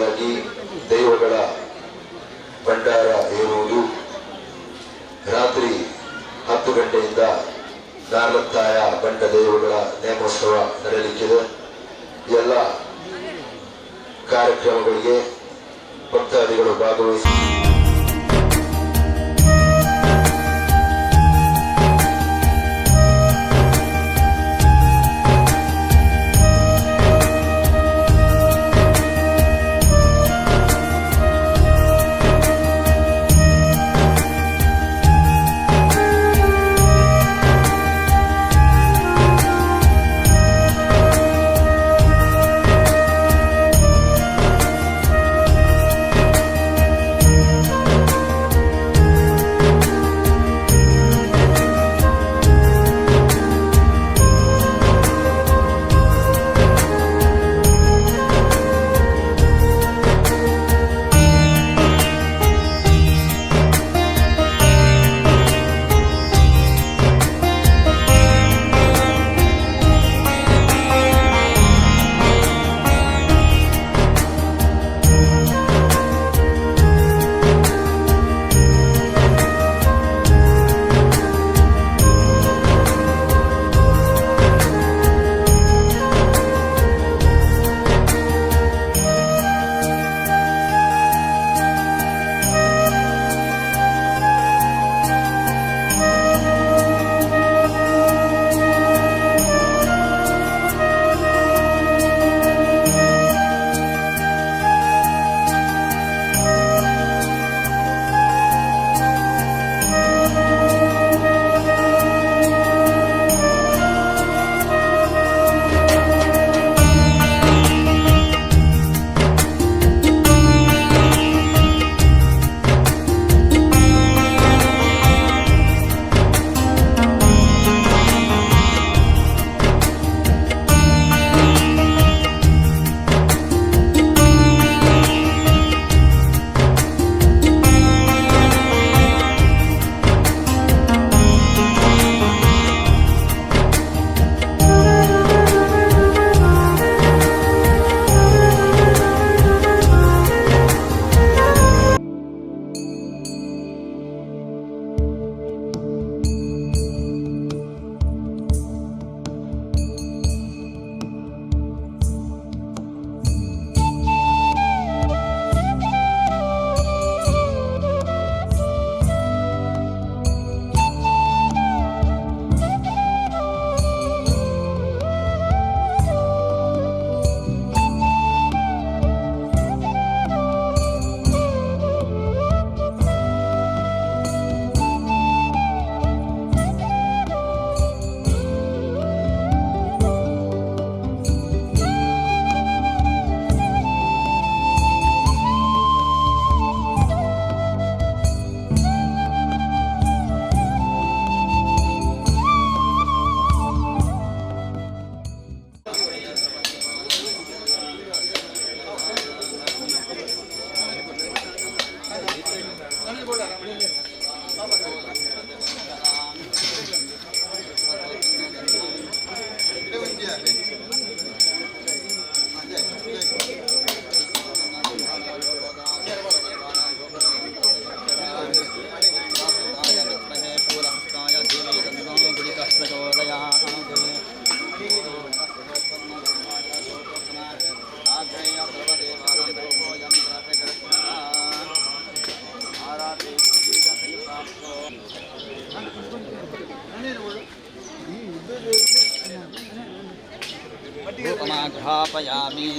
ರೀತಿಯಾಗಿ ದೈವಗಳ ಭಂಡಾರ ಏರುವುದು ರಾತ್ರಿ 10 ಗಂಟೆಯಿಂದ ನಾರ್ಲತ್ತಾಯ ಬಂಡ ದೈವಗಳ ನೇಮೋತ್ಸವ ನಡೆಯಲಿಕ್ಕಿದೆ. ಎಲ್ಲ ಕಾರ್ಯಕ್ರಮಗಳಿಗೆ ಭಕ್ತಾದಿಗಳು ಭಾಗವಹಿಸಿ घ्रापयामि।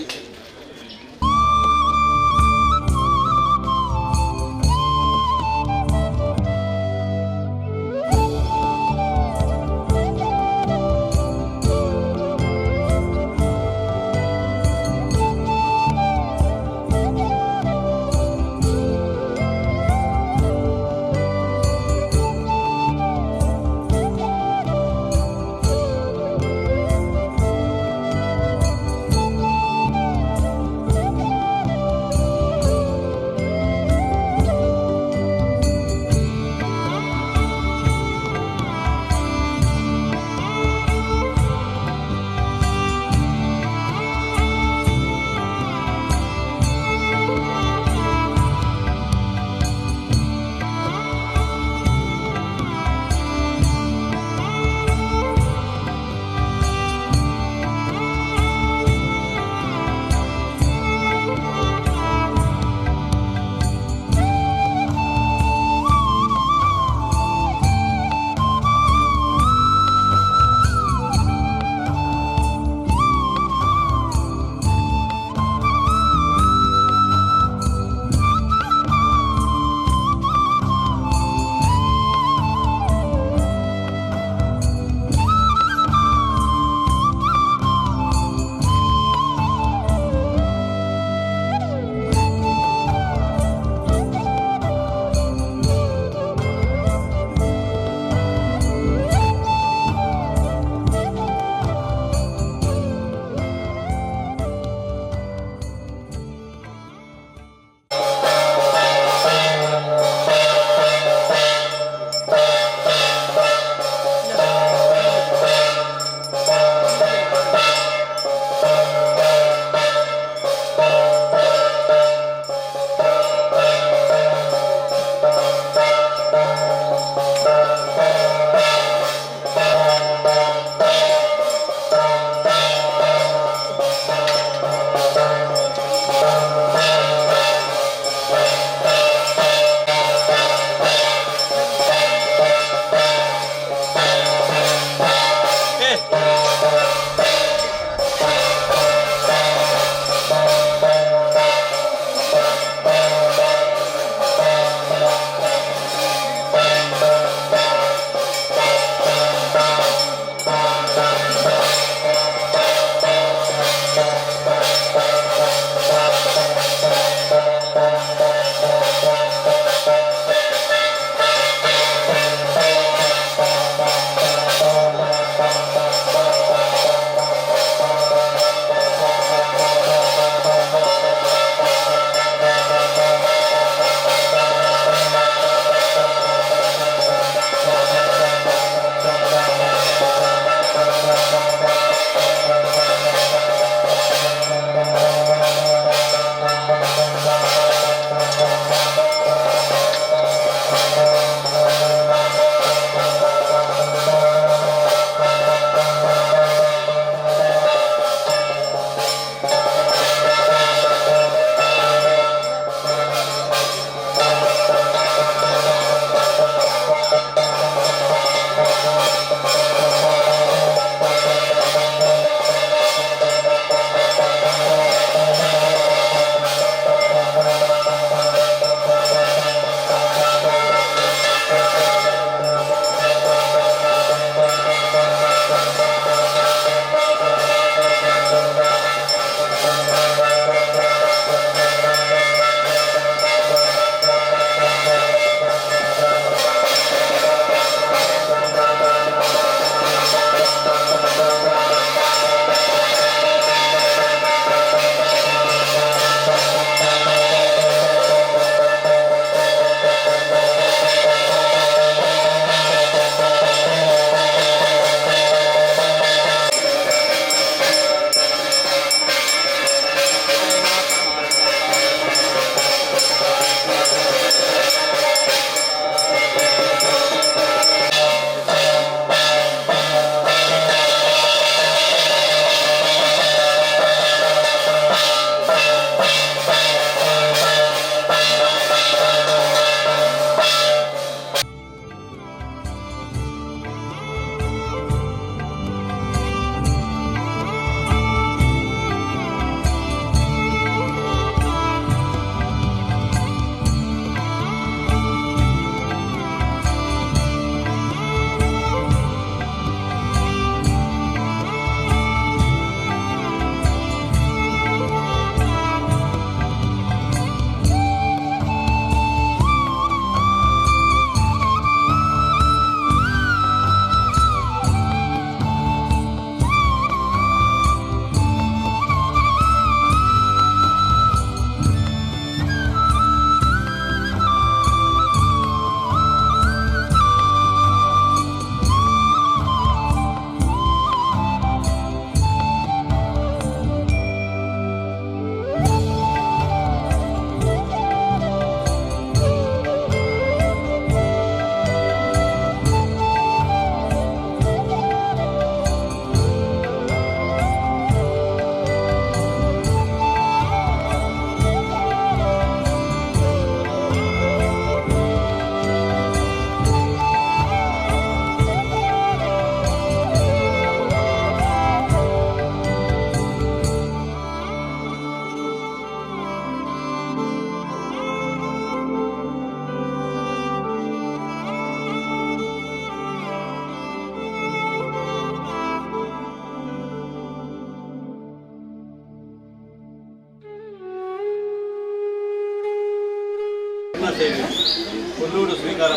ಕೊಲ್ಲೂರು ಸ್ವೀಕಾರ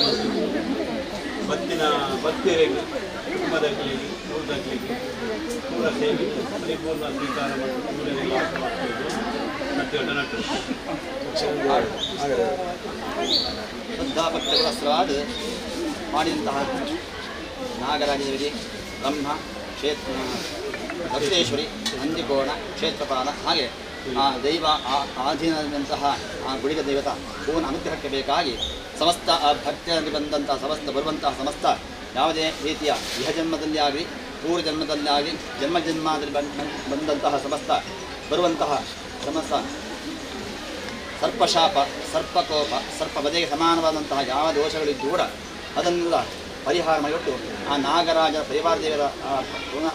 ಮತ್ತು ಭಕ್ತಿಯರಿಗೆ ಕುಟುಂಬದಲ್ಲಿ ಊರದಗಳಿಗೆ ಪೂರ ಸೇವೆ ಪರಿಪೂರ್ಣ ಸ್ವೀಕಾರ ಮತ್ತು ಊರಲ್ಲಿ ನಟ್ಟು ಶ್ರದ್ಧಾಭಕ್ತಗಳ ಹೆಸರಾದ ಮಾಡಿದಂತಹ ನಾಗರಾಜದೇವಿ ಬ್ರಹ್ಮ ಕ್ಷೇತ್ರ ದಕ್ಷೇಶ್ವರಿ ನಂದಿಕೋಣ ಕ್ಷೇತ್ರಪಾಲ ಹಾಗೆ ಆ ದೈವ ಆಧೀನದಂತಹ ಆ ಗುಳಿಗ ದೇವತಾ ಪೂರ್ಣ ಅನುಗ್ರಹಕ್ಕೆ ಬೇಕಾಗಿ ಸಮಸ್ತ ಆ ಭಕ್ತಿಯಲ್ಲಿ ಬಂದಂತಹ ಸಮಸ್ತ ಬರುವಂತಹ ಸಮಸ್ತ ಯಾವುದೇ ರೀತಿಯ ಇಹ ಜನ್ಮದಲ್ಲಿ ಆಗಲಿ ಪೂರ್ವ ಜನ್ಮದಲ್ಲಿ ಆಗಲಿ ಜನ್ಮದಲ್ಲಿ ಬಂದಂತಹ ಸಮಸ್ತ ಬರುವಂತಹ ಸಮಸ್ತ ಸರ್ಪಶಾಪ ಸರ್ಪಕೋಪ ಸರ್ಪವಧೆಗೆ ಸಮಾನವಾದಂತಹ ಯಾವ ದೋಷಗಳಿದ್ದು ಕೂಡ ಅದನ್ನೆಲ್ಲ ಪರಿಹಾರ ಮಾಡಿಬಿಟ್ಟು ಆ ನಾಗರಾಜ ಪರಿವಾರ ದೇವರ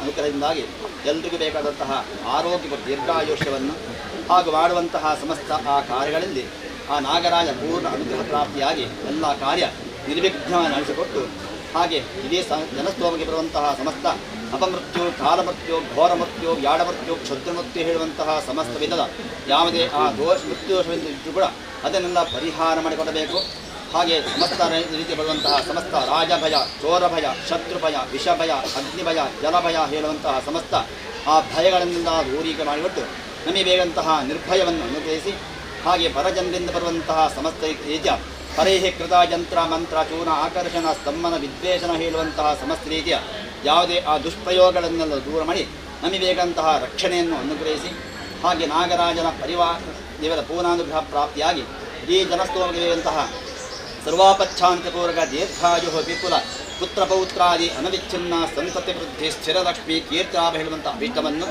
ಅನುಗ್ರಹದಿಂದಾಗಿ ಎಲ್ರಿಗೂ ಬೇಕಾದಂತಹ ಆರೋಗ್ಯ ದೀರ್ಘಾಯುಷ್ಯವನ್ನು ಹಾಗೂ ಮಾಡುವಂತಹ ಸಮಸ್ತ ಆ ಕಾರ್ಯಗಳಲ್ಲಿ ಆ ನಾಗರಾಜ ಪೂರ್ಣ ಅನುಗ್ರಹ ಪ್ರಾಪ್ತಿಯಾಗಿ ಎಲ್ಲ ಕಾರ್ಯ ನಿರ್ವಿಘ್ನವಾಗಿ ನಡೆಸಿಕೊಟ್ಟು ಹಾಗೆ ಇಡೀ ಜನಸ್ತೋಮಕ್ಕೆ ಬರುವಂತಹ ಸಮಸ್ತ ಅಪಮೃತ್ಯು ಕಾಲಮೃತ್ಯು ಘೋರ ಮೃತ್ಯು ಯಾಡ ಮೃತ್ಯು ಕ್ಷುದ್ರ ಮೃತ್ಯು ಹೇಳುವಂತಹ ಸಮಸ್ತ ವಿಧದ ಯಾವುದೇ ಆ ಮೃತ್ಯು ದೋಷವಿದ್ದರೂ ಕೂಡ ಅದನ್ನೆಲ್ಲ ಪರಿಹಾರ ಮಾಡಿಕೊಡಬೇಕು. ಹಾಗೆ ಸಮಸ್ತ ರೀತಿ ಬರುವಂತಹ ಸಮಸ್ತ ರಾಜಭಯ ಚೋರ ಭಯ ಶತ್ರು ಭಯ ವಿಷ ಭಯ ಅಗ್ನಿಭಯ ಜಲಭಯ ಹೇಳುವಂತಹ ಸಮಸ್ತ ಆ ಭಯಗಳನ್ನೆಲ್ಲ ದೂರೀಕ ಮಾಡಿಬಿಟ್ಟು ನಮಗೆ ಬೇಕಂತಹ ನಿರ್ಭಯವನ್ನು ಅನುಗ್ರಹಿಸಿ ಹಾಗೆ ಪರಜನರಿಂದ ಬರುವಂತಹ ಸಮಸ್ತ ರೀತಿಯ ಪರೇಹಿ ಕೃತ ಯಂತ್ರ ಮಂತ್ರ ಚೂರ್ಣ ಆಕರ್ಷಣ ಸ್ತಂಭನ ವಿದ್ವೇಷಣ ಹೇಳುವಂತಹ ಸಮಸ್ತ ರೀತಿಯ ಯಾವುದೇ ಆ ದುಷ್ಪ್ರಯೋಗಗಳನ್ನೆಲ್ಲ ದೂರ ಮಾಡಿ ನಮಗೆ ಬೇಕಂತಹ ರಕ್ಷಣೆಯನ್ನು ಅನುಗ್ರಹಿಸಿ ಹಾಗೆ ನಾಗರಾಜನ ಪರಿವಾರ ದೇವರ ಪೂರ್ಣಾನುಗ್ರಹ ಪ್ರಾಪ್ತಿಯಾಗಿ ಈ ಜನಸ್ತೋಮಂತಹ ಸರ್ವಾಪಚ್ಛಾಂತಪೂರ್ವಕ ದೀರ್ಘಾಯು ವಿಪುಲ ಪುತ್ರ ಪೌತ್ರಾದಿ ಅನವಿಚ್ಛಿನ್ನ ಸಂತತಿ ವೃದ್ಧಿ ಸ್ಥಿರಲಕ್ಷ್ಮಿ ಕೀರ್ತಿಲಾಭ ಹೇಳುವಂತಹ ಅಭೀಷ್ಟವನ್ನು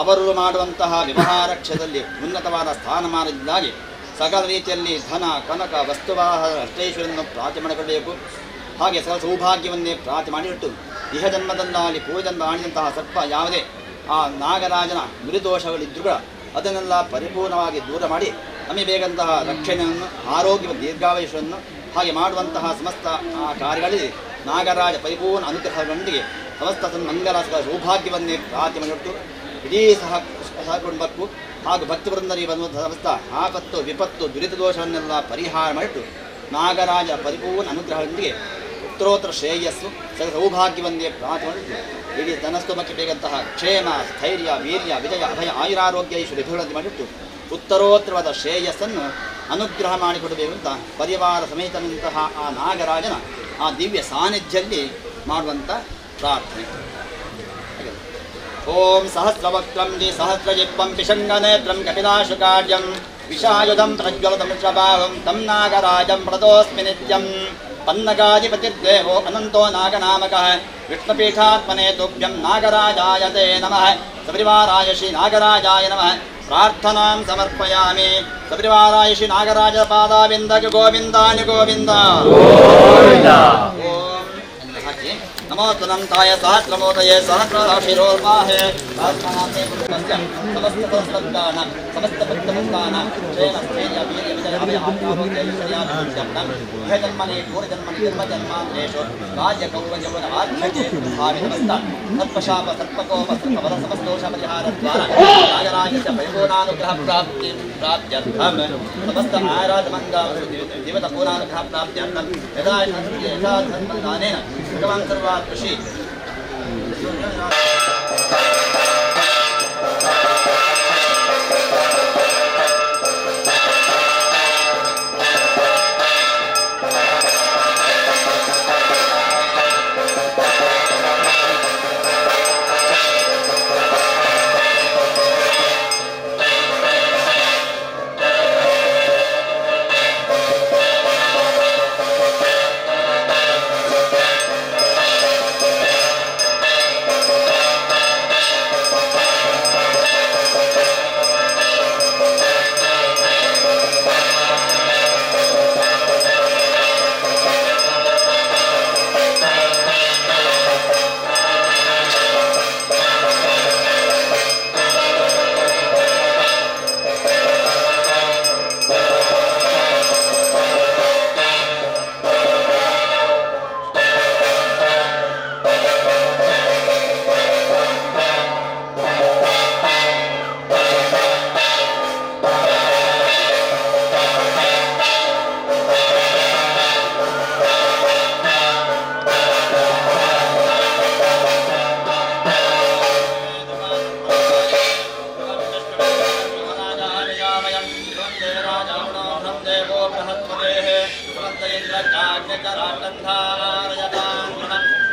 ಅವರು ಮಾಡುವಂತಹ ವ್ಯವಹಾರ ಕ್ಷೇತ್ರದಲ್ಲಿ ಉನ್ನತವಾದ ಸ್ಥಾನಮಾನದಿಂದಾಗಿ ಸಕಲ ರೀತಿಯಲ್ಲಿ ಧನ ಕನಕ ವಸ್ತುವಾಹನ ಅಷ್ಟೈಶ್ವರ್ಯವನ್ನು ಪ್ರಾರ್ಥನೆ ಮಾಡಿಕೊಳ್ಳಬೇಕು. ಹಾಗೆ ಸಕಲ ಸೌಭಾಗ್ಯವನ್ನೇ ಪ್ರಾರ್ಥನೆ ಮಾಡಿಬಿಟ್ಟು ಇಹ ಜನ್ಮದಲ್ಲಾಗಲಿ ಪೂರ್ವಜನ್ಮ ಆಡಿದಂತಹ ಸರ್ಪ ಯಾವುದೇ ಆ ನಾಗರಾಜನ ನುರಿದೋಷಗಳಿದ್ದರೂ ಕೂಡ ಅದನ್ನೆಲ್ಲ ಪರಿಪೂರ್ಣವಾಗಿ ದೂರ ಮಾಡಿ ನಮಗೆ ಬೇಕಂತಹ ರಕ್ಷಣೆಯನ್ನು ಆರೋಗ್ಯ ದೀರ್ಘಾಯುಷ್ಯವನ್ನು ಹಾಗೆ ಮಾಡುವಂತಹ ಸಮಸ್ತ ಆ ಕಾರ್ಯಗಳಲ್ಲಿ ನಾಗರಾಜ ಪರಿಪೂರ್ಣ ಅನುಗ್ರಹದೊಂದಿಗೆ ಸಮಸ್ತ ಮಂಗಲ ಸೌಭಾಗ್ಯವನ್ನೇ ಪ್ರಾರ್ಥನೆ ಮಾಡಿಬಿಟ್ಟು ಇಡೀ ಸಹಕುಟುಂಬಕ್ಕೂ ಹಾಗೂ ಭಕ್ತವೃಂದರಿಗೆ ಬಂದಂತಹ ಸಮಸ್ತ ಆಪತ್ತು ವಿಪತ್ತು ದುರಿತ ದೋಷವನ್ನೆಲ್ಲ ಪರಿಹಾರ ಮಾಡಿಟ್ಟು ನಾಗರಾಜ ಪರಿಪೂರ್ಣ ಅನುಗ್ರಹದೊಂದಿಗೆ ಉತ್ತರೋತ್ತರ ಶ್ರೇಯಸ್ಸು ಸೌಭಾಗ್ಯವನ್ನೇ ಪ್ರಾರ್ಥನೆ ಮಾಡಿಟ್ಟು ಇಡೀ ಧನಸ್ತೋಮಕ್ಕೆ ಬೇಕಂತಹ ಕ್ಷೇಮ ಸ್ಥೈರ್ಯ ವೀರ್ಯ ವಿಜಯ ಅಭಯ ಆಯುರಾರೋಗ್ಯ ಈಶ್ವರ ಮಾಡಿಟ್ಟು ಉತ್ತರೋತ್ತರವಾದ ಶ್ರೇಯಸ್ಸನ್ನು ಅನುಗ್ರಹ ಮಾಡಿಕೊಡಬೇಕು ಅಂತ ಪರಿವಾರ ಸಮೇತನಂತಹ ಆ ನಾಗರಾಜನ ಆ ದಿವ್ಯ ಸಾನ್ನಿಧ್ಯದಲ್ಲಿ ಮಾಡುವಂಥ ಪ್ರಾರ್ಥನೆ. ಓಂ ಸಹಸ್ರವಕ್ತ್ರಂ ಜಿ ಸಹಸ್ರಜಿಪ್ಪಂ ಪಿಶಂಗನೇತ್ರಂ ಕಪಿಲಾಶುಕಾರ್ಯಂ ವಿಷಾಯುಧಂ ಪ್ರಜ್ವಲತಂ ಶ್ರಭಾವಂ ತಂ ನಾಗರಾಜಂ ಪ್ರದೋಸ್ಮಿ ನಿತ್ಯಂ ಪನ್ನಗಾಧಿಪತಿರ್ದೇವೋ ಅನಂತೋ ನಾಗನಾಮಕಃ ವಿಷ್ಣುಪೀಠಾತ್ಮನೆ ತುಭ್ಯಂ ನಾಗರಾಜಾಯ ತೇ ನಮಃ ಸಪರಿವಾರಾಯ ಶ್ರೀ ನಾಗರಾಜಾಯ ನಮಃ ಪ್ರಾರ್ಥನಾಂ ಸಮರ್ಪಯಾಮಿ. ಸಪರಿವಾರಾಯ ಶ್ರೀ ನಾಗರಾಜ ಪಾದಾವಿಂದಕ್ಕೆ ಗೋವಿಂದಾನಿ ಗೋವಿಂದ. ನಮೋ ತನಂತಾಯ ಸಹಸ್ರಮೋದಯೇ ಸಹಸ್ರರಾಶಿರೋರ್ವಾಹೇ ಸಹಸ್ರನಾಥೇ ಪುರುಷಸ್ಯ ಸಮಸ್ತ ಸಹಸ್ರಜ್ಞಾನ ಸಮಸ್ತ ಭಕ್ತಮುಕ್ತಾನ ಕ್ಷೇಮ ಸ್ಥೈರ್ಯ ವೀರ್ಯ ವಿಜಯ ಅಭಯ ಆತ್ಮಾರೋಗ್ಯ ಐಶ್ವರ್ಯಾಭಿವೃದ್ಧ್ಯರ್ಥಂ ಇಹ ಜನ್ಮನಿ ಪೂರ್ವಜನ್ಮನಿ ಜನ್ಮಾಂತರೇಷು ರಾಜ್ಯ ಕೌರವ ಯೌವನ ಆಧ್ಯಾತ್ಮಿಕ ಭಾವಿ ಸಮಸ್ತ ಸರ್ಪಶಾಪ ಸರ್ಪಕೋಪ ಸರ್ಪವರ ಸಮಸ್ತೋಷ ಪರಿಹಾರದ್ವಾರ ನಾಗರಾಜಸ್ಯ ಪರಿಪೂರ್ಣಾನುಗ್ರಹ ಪ್ರಾಪ್ತ್ಯರ್ಥಂ ಸಮಸ್ತ ಆರಾಧಮಂಗ ದೇವತ ಪೂರ್ಣಾನುಗ್ರಹ ಪ್ರಾಪ್ತ್ಯರ್ಥಂ ಯದಾ ಧರ್ಮದಾನೇನ ಭಗವಾನ್ ಸರ್ವ ಕೃಷಿ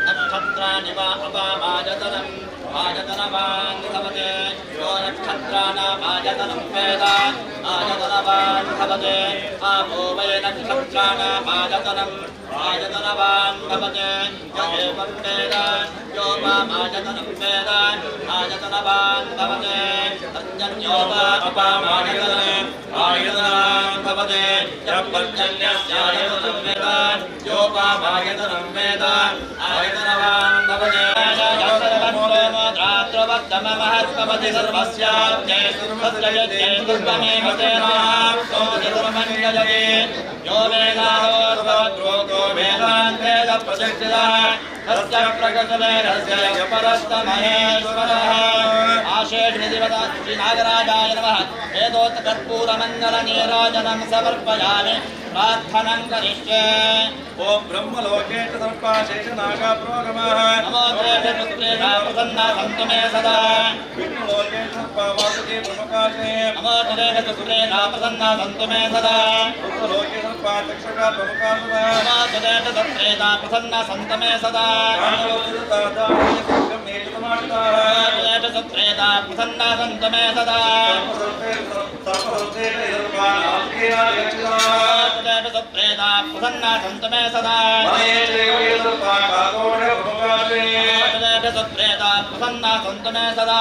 नक्षत्राणि वा अपामायतनं आयतनवान् भवते यो नक्षत्राणामायतनं वेद आयतनवान् भवते आपो वै नक्षत्राणामायतनम् आयतनवान् भवते य एवं वेद यो वामायतनं वेद आयतनवान् भवते तज्जन्यो वा अपामायतनम् आयतनवान् भवते यः पर्जन्यस्यायतनं वेद यो वामायतनं वेद आयतनवान् भवते महत्त्वमति सर्वस्याब्जे सर्वस्य दुर्गमेव सेनाः सोऽधिर्मण्डलये यो वेदारोऽर्थवद्रोको वेदान् वेद प्रतिष्ठितः तस्य प्रगतवेदस्य परस्तमहेश्वरः आशेषनिधिवत श्रीनागराजाय नमः वेदोत्कर्पूरमङ्गलनीराजनं समर्पयामि प्रार्थनं करिष्ये ॐ ब्रह्मलोके च सर्पाशेषनागाप्रोगमः नमो देवपुत्रेण प्रसन्ना सन्तु मे सदा विष्णुलोके च सर्पावासुके प्रमुखाशे नमो देवपुत्रेण प्रसन्ना सन्तु मे सदा रुद्रलोके सर्पाचक्षका प्रमुखासुरः नमो देवपुत्रेण प्रसन्ना सन्तु मे सदा देवपुत्रेण प्रसन्ना सन्तु मे सदा देवपुत्रेण प्रसन्ना सन्तु मे सदा देवपुत्रेण प्रसन्ना सन्तु मे सदा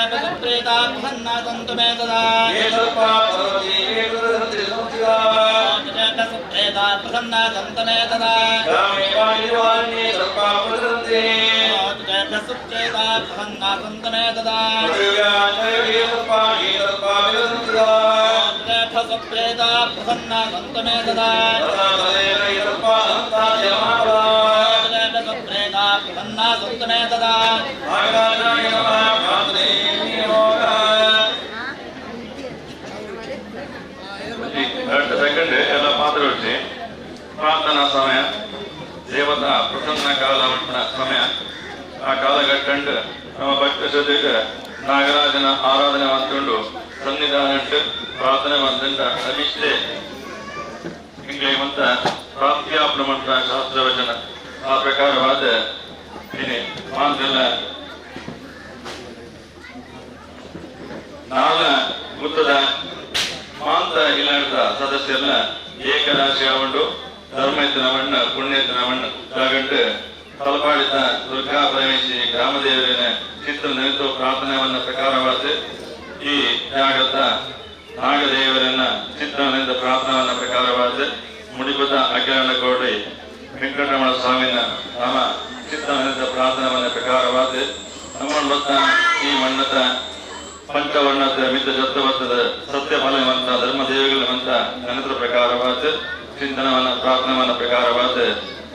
देवपुत्रेण प्रसन्ना सन्तु मे सदा देवपुत्रेण प्रसन्ना सन्तु मे सदा देवपुत्रेण प्रसन्ना सन्तु मे सदा देवपुत्रेण प्रसन्ना सन्तु मे सदा देवपुत्रेण प्रसन्ना सन्तु मे सदा सेकंड ಎಲ್ಲ ಪಾತ್ರ వచ్చి ಪ್ರಾರ್ಥನಾ ಸಮಯ ದೇವತಾ ಪ್ರಸನ್ನ ಕಾಲ ಸಮಯ ಆ ಕಾಲ ಕಟ್ಟಂಡು ನಮ್ಮ ಭಕ್ತ ಶ್ರದ್ಧೆಗೆ ನಾಗರಾಜನ ಆರಾಧನೆ ಮಾಡ್ಕೊಂಡು ಸನ್ನಿಧಾನ ಪ್ರಾರ್ಥನೆ ಮಾಡ್ದಂತ ಅಭಿಷ್ಟೇ ಹಿಂಗೆ ಮಂತ ಪ್ರಾಪ್ತ್ಯಾಪನ ಮಂತ್ರ ಶಾಸ್ತ್ರವಚನ ಆ ಪ್ರಕಾರವಾದ ಇಲ್ಲಿ ಮಾಂತೆಲ್ಲ ನಾಳ ಗುತ್ತದ ಮಾಂತ ಇಲಾಖದ ಸದಸ್ಯರನ್ನ ಏಕರಾಶಿ ಆಗೊಂಡು ಧರ್ಮೈತನವಣ್ಣ ಪುಣ್ಯತನವಣ್ಣ ತಗೊಂಡು ತಲಪಾಡಿದ ದುರ್ಗಾ ಪರಮೇಶ್ವರಿ ಗ್ರಾಮದೇವರಿನ ಚಿತ್ರ ನಿಮಿತ್ತ ಪ್ರಾರ್ಥನೆಯನ್ನ ಪ್ರಕಾರವಾದ ಈ ಜಾಗದ ನಾಗದೇವರನ್ನ ಚಿತ್ರನಿಂದ ಪ್ರಾರ್ಥನೆಯನ್ನ ಪ್ರಕಾರವಾದ ಮುಡಿಪದ ಅಖಿಲಾಂಡ ಕೋಡಿ ವೆಂಕಟರಮಣ ಸ್ವಾಮಿನ ನಾಮ ಚಿತ್ರನಿಂದ ಪ್ರಾರ್ಥನೆಯನ್ನ ಪ್ರಕಾರವಾದ ನಮ್ಮ ಈ ಮಣ್ಣದ ಪಂಚವರ್ಣದ ಮಿತ ಜತ್ತವತ್ತದ ಸತ್ಯ ಫಲವಂತ ಧರ್ಮದೇವಿಗಳಂತ ನೆನತ್ರ ಪ್ರಕಾರವಾದ ಚಿಂತನವನ್ನ ಪ್ರಾರ್ಥನೆಯನ್ನ ಪ್ರಕಾರವಾದ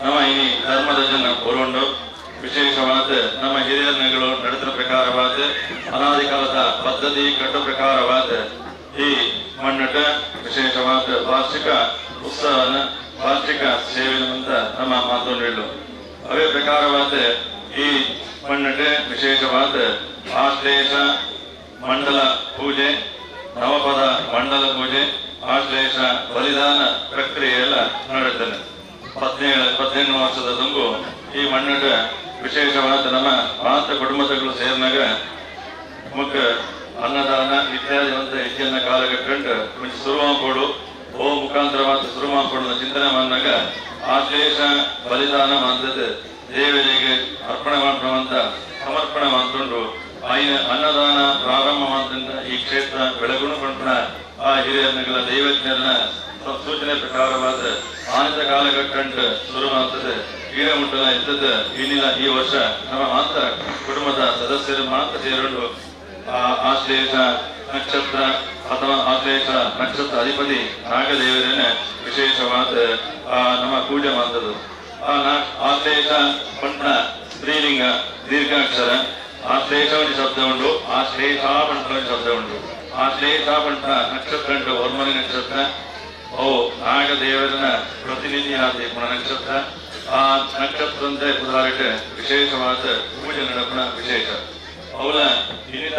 ನಮ್ಮ ಈ ಧರ್ಮದ ಜನ ಕೋರುಂಡು ವಿಶೇಷವಾದ ನಮ್ಮ ಹಿರಿಯರುಗಳು ನಡೆದ ಪ್ರಕಾರವಾದ ಅನಾದಿ ಕಾಲದ ಪದ್ಧತಿ ಕಟ್ಟು ಪ್ರಕಾರವಾದ ಈ ಮಣ್ಣಟ ವಿಶೇಷವಾದ ವಾರ್ಷಿಕ ಉತ್ಸವನ ವಾರ್ಷಿಕ ಸೇವೆನಂತ ನಮ್ಮ ಮಾತೊಂಡು ಅವೇ ಪ್ರಕಾರವಾದ ಈ ಮಣ್ಣಟ ವಿಶೇಷವಾದ ಆಶ್ಲೇಷ ಮಂಡಲ ಪೂಜೆ ನವಪದ ಮಂಡಲ ಪೂಜೆ ಆಶ್ಲೇಷ ಬಲಿದಾನ ಪ್ರಕ್ರಿಯೆ ಎಲ್ಲ ನಡೆಯುತ್ತದೆ 17 ವರ್ಷದ ತುಂಬು ಈ ಮಣ್ಣಟ ವಿಶೇಷವಾದ ನಮ್ಮ ಮಾತ್ರ ಕುಟುಂಬಗಳು ಸೇರಿನಾಗ ನಮಕ್ ಅನ್ನದಾನ ಇತ್ಯಾದಿ ಅಂತ ಹೆಚ್ಚಿನ ಕಾಲಘಟ್ಟ ಸುರುಮಾಪೋಡು ಓ ಮುಖಾಂತರವಾದ ಸುರುಮಾಪೋಡು ಚಿಂತನೆ ಮಾಡಿದಾಗ ಆಶ್ಲೇಷ ಬಲಿದಾನ ಮಾಡ್ತದೆ ದೇವರಿಗೆ ಅರ್ಪಣೆ ಮಾಡುವಂತ ಸಮರ್ಪಣೆ ಮಾಡ್ಕೊಂಡು ಅನ್ನದಾನ ಪ್ರಾರಂಭ ಮಾಡಿದ ಈ ಕ್ಷೇತ್ರ ಬೆಳಗುಣಗೊಂಡ ಆ ಹಿರಿಯರ್ನಗಳ ದೈವಜ್ಞರನ್ನ ಸೂಚನೆ ಪ್ರಕಾರವಾದ ಆನಂದ ಕಾಲಘಟ್ಟ ಶುರು ಮಾಡ್ತದೆ ಈರಮುಟ್ಟಲ ಇದ್ದದ ಇನ್ನಿನ ಈ ವರ್ಷ ನಮ್ಮ ಮಾತ್ರ ಕುಟುಂಬದ ಸದಸ್ಯರು ಮಾತ್ರ ಸೇರಿಕೊಂಡು ಆಶ್ಲೇಷ ನಕ್ಷತ್ರ ಅಥವಾ ಆಶ್ಲೇಷ ನಕ್ಷತ್ರ ಅಧಿಪತಿ ನಾಗದೇವರನ್ನ ವಿಶೇಷವಾದ ನಮ್ಮ ಪೂಜೆ ಮಾಡ್ತದೆ ಆಶ್ಲೇಷ ಪಂಟ ಸ್ತ್ರೀಲಿಂಗ ದೀರ್ಘಾಕ್ಷರ ಆಶ್ಲೇಷವನಿ ಶಬ್ದ ಉಂಟು ಆಶ್ಲೇಷಾಪಂಟವನಿ ಶಬ್ದ ಉಂಟು ಆಶ್ಲೇಷಾಪಂಟ ನಕ್ಷತ್ರ ಉಂಟು ವರ್ಮನಿ ನಕ್ಷತ್ರ ಓ ನಾಗದೇವರನ ಪ್ರತಿನಿಧಿ ಆದ ನಕ್ಷತ್ರ ಆ ನಕ್ಷತ್ರ ಅಂತ ಉದಾಹರಣೆ ವಿಶೇಷವಾದ ಪೂಜೆ ನಡಪಣ ವಿಶೇಷ ಅವಳ ಇನ್ನಿತ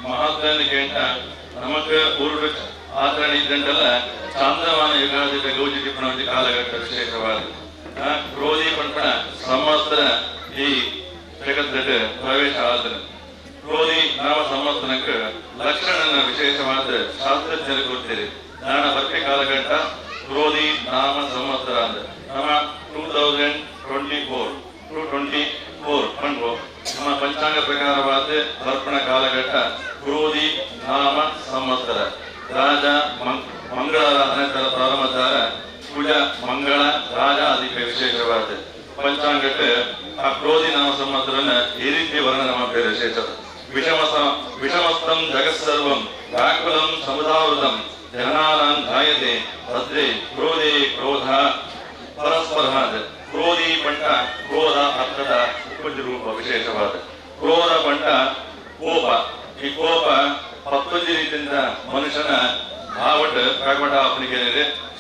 ಮಹಾತ್ಮ ಕೇಂದ್ರ ನಮಕ್ ಊರು ಆಚರಣೆ ಇದ್ದಂತೆಲ್ಲ ಚಾಂದ್ರಮಾನ ಯುಗಾದಿ ಗೌಜಿ ಟಿಪ್ಪಣಿ ಕಾಲಘಟ್ಟ ವಿಶೇಷವಾದ ಕ್ರೋಧಿ ಪಂಪಣ ಸಂವತ್ಸರ ಈ ಜಗತ್ತಿಗೆ ಪ್ರವೇಶ ಆದನು. ಕ್ರೋಧಿ ನಾಮ ಸಂವತ್ಸರಕ್ಕೆ ಲಕ್ಷಣ ವಿಶೇಷವಾದ ಶಾಸ್ತ್ರಜ್ಞರು ಗೊತ್ತಿದೆ. ನಾನ ಬರ್ತಿ ಕಾಲಘಟ್ಟ ಕ್ರೋಧಿ ನಾಮ ಸಂವತ್ಸರ ಅಂದ್ರೆ ನಮ್ಮ 2024 ಪಂಡ್ರು ನಮ್ಮ ಪಂಚಾಂಗ ಪ್ರಕಾರವಾದ ಅರ್ಪಣ ಕಾಲಘಟ್ಟ ಕ್ರೋಧಿ ನಾಮ ಸಂವತ್ಸರ. ರಾಜ ಮಂಗಳಾರಾಧನೆ ತರ ಪ್ರಾರಂಭದಾರ ಪೂಜಾ ಮಂಗಳ ರಾಜ ಅದಕ್ಕೆ ವಿಶೇಷವಾದ ಪಂಚಾಂಗಕ್ಕೆ ಆ ಕ್ರೋಧಿ ನಾಮ ಸಂವತ್ಸರನ ಈ ರೀತಿ ವರ್ಣನೆ ಮಾಡ್ತಾರೆ. ವಿಶೇಷ ವಿಷಮಸ್ತಂ ಜಗತ್ಸರ್ವಂ ವ್ಯಾಕುಲಂ ಸಮುದಾವೃತಂ ಜನಾನಾಂ ಧಾಯತೆ ಭದ್ರೇ ಕ್ರೋಧೇ ಕ್ರೋಧ ಪರಸ್ಪರ. ಕ್ರೋಧಿ ಪಂಟ ಕ್ರೋಧ ಅರ್ಥದ ಉಪಜ ರೂಪ ವಿಶೇಷವಾದ. ಕ್ರೋಧ ಪಂಟ ಕೋಪ. ಈ ಕೋಪ 10 ರೀತಿಯಿಂದ ಮನುಷ್ಯನ ಭಾವಟ ಪ್ರಕಟ ಆಪಣಿಗೆ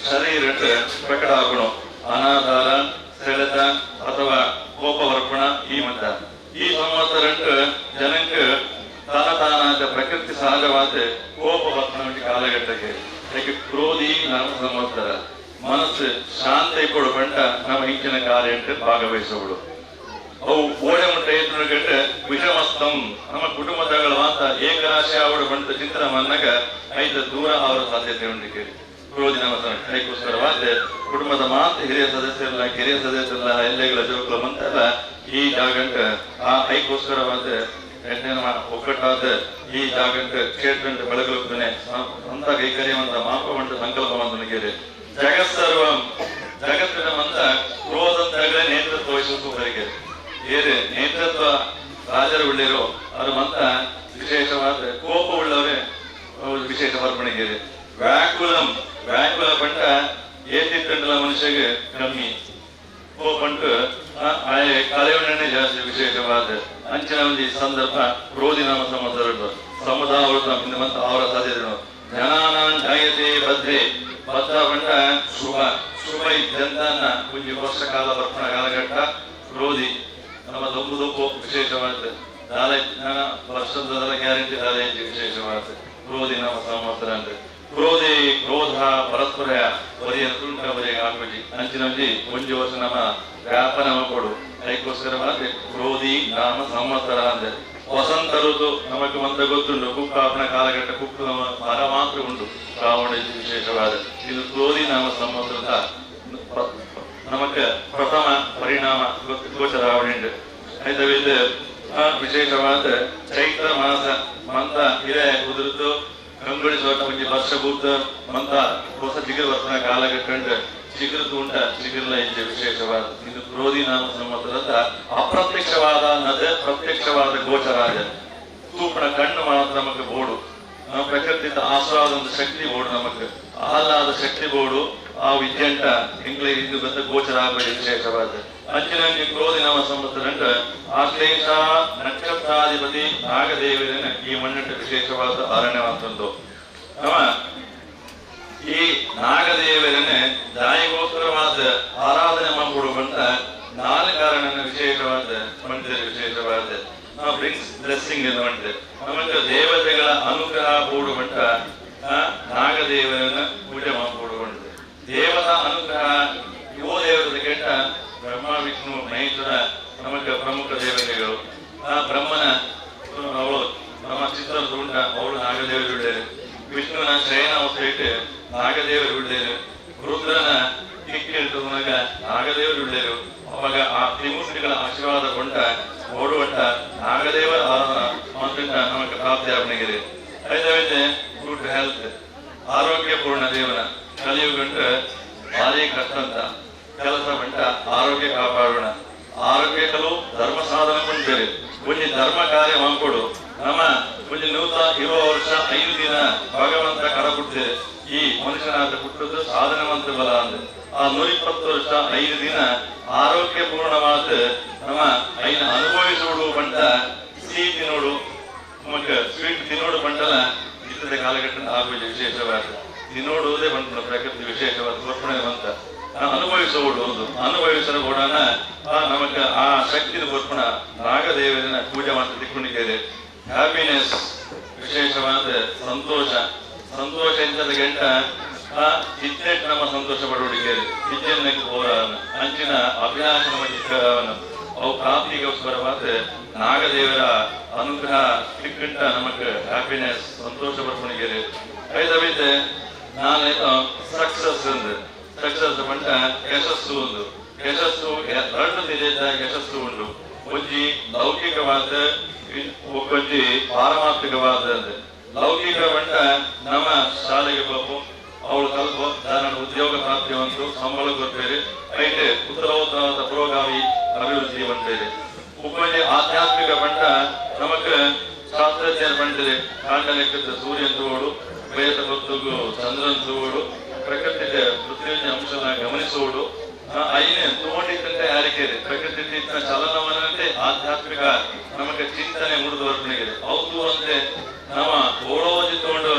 ಶರೀರಕ್ಕೆ ಪ್ರಕಟ ಆಪಣು ಅನಾಧಾರ ಸೆಳೆತ ಅಥವಾ ಕೋಪ ವರ್ಪಣ ಈ ಮತ ಈ ಸಂವತ್ಸರಕ್ಕೆ ಜನಕ್ಕೆ ತಾನಾದ ಪ್ರಕೃತಿ ಸಹಜವಾದ ಕೋಪ ವರ್ಪಣ ಕಾಲಘಟ್ಟಕ್ಕೆ ಯಾಕೆ ಕ್ರೋಧಿ ನಾಮ ಸಂವತ್ಸರ. ಮನಸ್ಸು ಶಾಂತ ಇಪ್ಪಡು ಪಂಟ ನಮ್ಮ ಹಿಂಚಿನ ಕಾರ್ಯಕ್ಕೆ ಭಾಗವಹಿಸೋಳು. ಅವು ಓಡೆ ಮುಟ್ಟ ಏತುಗಟ್ಟೆ ವಿಷಮಸ್ತಂ ನಮ್ಮ ಕುಟುಂಬದಗಳು ಅಂತ ಏಕರಾಶಿ ಅವಳು ಬಂದ ಚಿಂತನ ಮನ್ನಗ 5 ದೂರ ಅವರ ಸಾಧ್ಯತೆ ಉಂಟಿಗೆ ಕ್ರೋಧಿ ನಾಮ ಕೈಗೋಸ್ಕರವಾದ ಕುಟುಂಬದ ಮಾತು ಹಿರಿಯ ಸದಸ್ಯರಲ್ಲ ಕಿರಿಯ ಸದಸ್ಯರಲ್ಲ ಎಲ್ಲೆಗಳ ಜೋಕುಲ ಮಂತೆಲ್ಲ ಈ ಜಾಗಂಕ ಆ ಐಗೋಸ್ಕರವಾದ ಒಕ್ಕಟ್ಟಾದ ಈ ಜಾಗಂಕ ಕ್ಷೇತ್ರ ಬೆಳಗುತ್ತಾನೆ ಅಂತ ಕೈಕರ್ಯವಂತ ಮಾಪವಂತ ಸಂಕಲ್ಪ ಮಂತನಿಗೆ ಜಗತ್ಸರ್ವಂ ಜಗತ್ತಿನ ಮಂತ ಕ್ರೋಧಂತಗಳೇ ನೇತೃತ್ವ ವಹಿಸುವವರಿಗೆ ಏರು ನೇತೃತ್ವ ರಾಜರು ಉಳ್ಳಿರೋ ಅದು ಮಂತ ವಿಶೇಷವಾದ ಕೋಪ ಉಳ್ಳವರೇ ವಿಶೇಷ ಅರ್ಪಣೆಗೆ. ವ್ಯಾಕುಲಂ ವ್ಯಾಕುಲ ಪಂಟ ಏತಿಟ್ಟಂಡಲ ಮನುಷ್ಯಗೆ ಕಮ್ಮಿ ಕೋಪಂಟು ಕಲೆಯೊಣ್ಣೆ ಜಾಸ್ತಿ ವಿಶೇಷವಾದ ಅಂಚಿನ ಒಂದು ಸಂದರ್ಭ ಕ್ರೋಧಿ ನಾಮ ಸಂವತ್ಸರ ಸಮುದಾವೃತ ಮಂತ ಅವರ ಸಾಧ್ಯತೆ ಜನಾನಾಂ ಜಾಯತೆ ಭದ್ರೇ ಭದ್ರ ಪಂಟ ಶುಭ ಶುಭ ಇದ್ದಂತನ ಕುಂಜಿ ವರ್ಷ ಕಾಲ ಬರ್ಪಣ ಕಾಲಘಟ್ಟ ಕ್ರೋಧಿ ನಮ್ಮ ದೊಂಬು ವಿಶೇಷವಾದ ವರ್ಷದ ಗ್ಯಾರಂಟಿ ದಾಲೆ ವಿಶೇಷವಾದ ಕ್ರೋಧಿ ನಾಮ ಸಂವತ್ಸರ ಅಂದ್ರೆ ಕ್ರೋಧಿ ಕ್ರೋಧ ಪರಸ್ಪರ ಬರಿಯ ತುಂಟ ಬರಿಯ ಹಾಕಿ ಅಂಚಿನಲ್ಲಿ ಒಂದು ವರ್ಷ ನಮ್ಮ ವ್ಯಾಪನ ಕೊಡು ಅದಕ್ಕೋಸ್ಕರವಾದ ಕ್ರೋಧಿ ನಾಮ ಸಂವತ್ಸರ ಅಂದ್ರೆ ವಸಂತ ಋತು ನಮಗೆ ಮಂತ ಗೊತ್ತುಂಟು ಕುಕ್ಕಾಪನ ಕಾಲಘಟ್ಟ ಕುಕ್ಕು ನಮ್ಮ ಮರ ಮಾತ್ರ ಉಂಟು ಶ್ರಾವಣ ವಿಶೇಷವಾದ ಇದು ಕ್ರೋಧಿ ನಾಮ ಸಂವತ್ಸರದ ನಮಗೆ ಪ್ರಥಮ ಪರಿಣಾಮ ಗೋಚರಾವಣೆ ಆಯ್ತವಿದ್ದು ವಿಶೇಷವಾದ ಚೈತ್ರ ಮಾಸ ಮಂತ ಹಿರೇ ಉದುರುತ್ತು ಕಂಗೊಳಿಸುವ ಒಂದು ವರ್ಷ ಬೂತ ಮಂತ ಹೊಸ ಚಿಗುರು ವರ್ತನ ಕಾಲಘಟ್ಟ ಚಿಗುರು ತುಂಟ ಚಿಗುರ್ಲ ಇದ್ದ ವಿಶೇಷವಾದ ಇದು ಕ್ರೋಧಿ ನಾಮ ಸಂವತ್ಸರದ ಅಪ್ರತ್ಯಕ್ಷವಾದ ನದ ಪ್ರತ್ಯಕ್ಷವಾದ ಗೋಚರಾಜ ತೂಪಣ ಕಣ್ಣು ಮಾತ್ರ ನಮಗೆ ಬೋಡು ಪ್ರಕೃತಿಯಿಂದ ಆಸ್ವಾದ ಶಕ್ತಿ ಬೋಡು ನಮಗೆ ಆಹ್ಲಾದ ಶಕ್ತಿ ಬೋಡು ಆ ವಿದ್ಯಂಟ ಇಂಗ್ಲಿಷ್ ಇದು ಬಂದ ಗೋಚರ ವಿಶೇಷವಾದ ಅಂಚಿನಲ್ಲಿ ಕ್ರೋಧಿ ನಾಮ ಸಂವತ್ಸರ ಆಶ್ಲೇಷ ನಕ್ಷತ್ರಾಧಿಪತಿ ನಾಗದೇವರನ್ನ ಈ ಮಣ್ಣಟ ವಿಶೇಷವಾದ ಅರಣ್ಯವಂತಂದು ನಮ್ಮ ಈ ನಾಗದೇವರನ್ನೇ ದಾಯಿಗೋಸ್ಕರವಾದ ಆರಾಧನೆ ಮಾಡಿಬಿಡುವಂತ 4 ಕಾರಣನ ವಿಶೇಷವಾದ ಮಂದಿರ ವಿಶೇಷವಾದ ಬ್ರಿಂಗ್ಸ್ ಬ್ಲೆಸ್ಸಿಂಗ್ ಎನ್ನುವಂತೆ ನಮಗೆ ದೇವತೆಗಳ ಅನುಗ್ರಹ ಕೂಡುವಂತ ನಾಗದೇವರನ್ನ ಪೂಜೆ ಮಾಡಿಬಿಡುವಂತೆ ದೇವತಾ ಅನುಗ್ರಹ ಯುವ ದೇವರದ ಕೆಟ್ಟ ಬ್ರಹ್ಮ ವಿಷ್ಣು ಮಹೇಶ್ವರ ನಮಗೆ ಪ್ರಮುಖ ದೇವತೆಗಳು ಬ್ರಹ್ಮನ ಅವಳು ನಮ್ಮ ಚಿತ್ರದ ಉಂಟ ಅವಳು ನಾಗದೇವರು ಬಿಡ್ಡೇರು ವಿಷ್ಣುವಿನ ಶಯನ ಇಟ್ಟು ನಾಗದೇವರು ಬಿಡ್ಡೇರು ರುದ್ರನ ಕಿಕ್ಕಿಟ್ಟು ನಾಗದೇವರು ಬಿಡ್ಡೇರು ಅವಾಗ ಆ ತ್ರಿಮೂರ್ತಿಗಳ ಆಶೀರ್ವಾದ ಕೊಂಡ ಓಡುವಂತ ನಾಗದೇವರ ಮಂತ್ರ ನಮಗೆ ಪ್ರಾಪ್ತಿಯಾಗಿದೆ. ಐದವೈತೆ ಗುಡ್ ಹೆಲ್ತ್ ಆರೋಗ್ಯಪೂರ್ಣ ದೇವನ ಕಲಿಯುಗಂಟ ಭಾರಿ ಕಷ್ಟ ಅಂತ ಕೆಲಸ ಬಂಟ ಆರೋಗ್ಯ ಕಾಪಾಡೋಣ ಆರೋಗ್ಯಕಲು ಧರ್ಮ ಸಾಧನ ಕೊಂಡ್ಬೇರೆ ಒಂದು ಧರ್ಮ ಕಾರ್ಯ ಮಾಡ್ಕೊಡು ನಮ್ಮ ಒಂದು ನೂತನ ಇರುವ ವರ್ಷ 5 ದಿನ ಭಗವಂತ ಕರಬಿಡ್ತೇವೆ ಈ ಮನುಷ್ಯನಾದ ಹುಟ್ಟದ್ದು ಸಾಧನವಂತ ಬಲ ಅಂದ್ರೆ ಆ 120 ವರ್ಷ 5 ದಿನ ಆರೋಗ್ಯಪೂರ್ಣವಾದ ನಮ್ಮ ಐನ ಅನುಭವಿಸುವುದು ಬಂಟ ಸಿಹಿ ತಿನ್ನೋಡು ನಮಗೆ ಸ್ವೀಟ್ ತಿನ್ನೋಡು ಬಂಟಲ್ಲ ಇಷ್ಟದ ಕಾಲಘಟ್ಟ ಆಗುವುದು ವಿಶೇಷವಾದ ತಿನ್ನೋಡುವುದೇ ಬಂಟ ಪ್ರಕೃತಿ ವಿಶೇಷವಾದ ಸಮರ್ಪಣೆ ಬಂತ ಅನುಭವಿಸುವುದು ಒಂದು ಅನುಭವಿಸಲು ಕೂಡ ನಮಗೆ ಆ ಶಕ್ತಿನ ಸಮರ್ಪಣ ನಾಗದೇವರನ್ನ ಪೂಜೆ ಮಾಡ್ತಾ ತಿಳ್ಕೊಂಡಿದ್ದೇವೆ. ಹ್ಯಾಪಿನೆಸ್ ವಿಶೇಷವಾದ ಸಂತೋಷ ಸಂತೋಷ ಎಂತದ ಗಂಟ ಇದ್ದೆಟ್ ನಮ್ಮ ಸಂತೋಷ ಪಡುವುಡಿಕೆ ಇದ್ದೆನ್ನಕ್ಕೆ ಹೋರ ಅಂಚಿನ ಅಭಿಲಾಷ ನಮ್ಮ ಅವು ಪ್ರಾಪ್ತಿಗೋಸ್ಕರವಾದ ನಾಗದೇವರ ಅನುಗ್ರಹ ಸಿಕ್ಕಂಟ ನಮಗೆ ಹ್ಯಾಪಿನೆಸ್ ಸಂತೋಷ ಬರ್ಕೊಂಡಿಗೆ ಐದವಿದ್ದೆ ನಾನೇನು ಸಕ್ಸಸ್ ಸಕ್ಸಸ್ ಪಂಡ ಯಶಸ್ಸು ಒಂದು ಯಶಸ್ಸು ಎರಡು ತಿರಿದ ಯಶಸ್ಸು ಉಂಟು ಒಂಜಿ ಲೌಕಿಕವಾದ ಒಂಜಿ ಪಾರಮಾರ್ಥಿಕವಾದ ಲೌಕಿಕ ಪಂಡ ನಮ್ಮ ಶಾಲೆಗೆ ಬಪ್ಪು ಅವಳು ಕಲ್ಪು ನಾನು ಉದ್ಯೋಗ ಪ್ರಾಪ್ತಿ ಬಂತು ಸಂಬಳ ಕೊಡ್ಬೇರೆ ಐಟೆ ಉತ್ತರೋತ್ತರವಾದ ಪುರೋಗಾಮಿ ಅಭಿವೃದ್ಧಿ ಬಂದಿದೆ ಉಪಜಿ ಆಧ್ಯಾತ್ಮಿಕ ಪಂಡ ನಮಗೆ ಶಾಸ್ತ್ರಜ್ಞರು ಬಂದಿದೆ ಕಾಂಡ ಲೆಕ್ಕದ ಸೂರ್ಯನ್ ತೋಡು ಬೇತ ಹೊತ್ತಿಗೂ ಚಂದ್ರನ್ ತೋಡು ಪ್ರಕೃತಿಯ ಪೃಥ್ವಿಯ ಅಂಶನ ಗಮನಿಸುವುದು ಐನೇ ತೋಡಿದ್ದಂತೆ ಯಾರಿಕೆರೆ ಪ್ರಕೃತಿ ಚಲನವನಂತೆ ಆಧ್ಯಾತ್ಮಿಕ ನಮಗೆ ಚಿಂತನೆ ಮುಡಿದು ವರ್ಣೆಗೆ ಹೌದು ಅಂತೆ ನಮ್ಮ ಓಡೋಜಿ ತಗೊಂಡು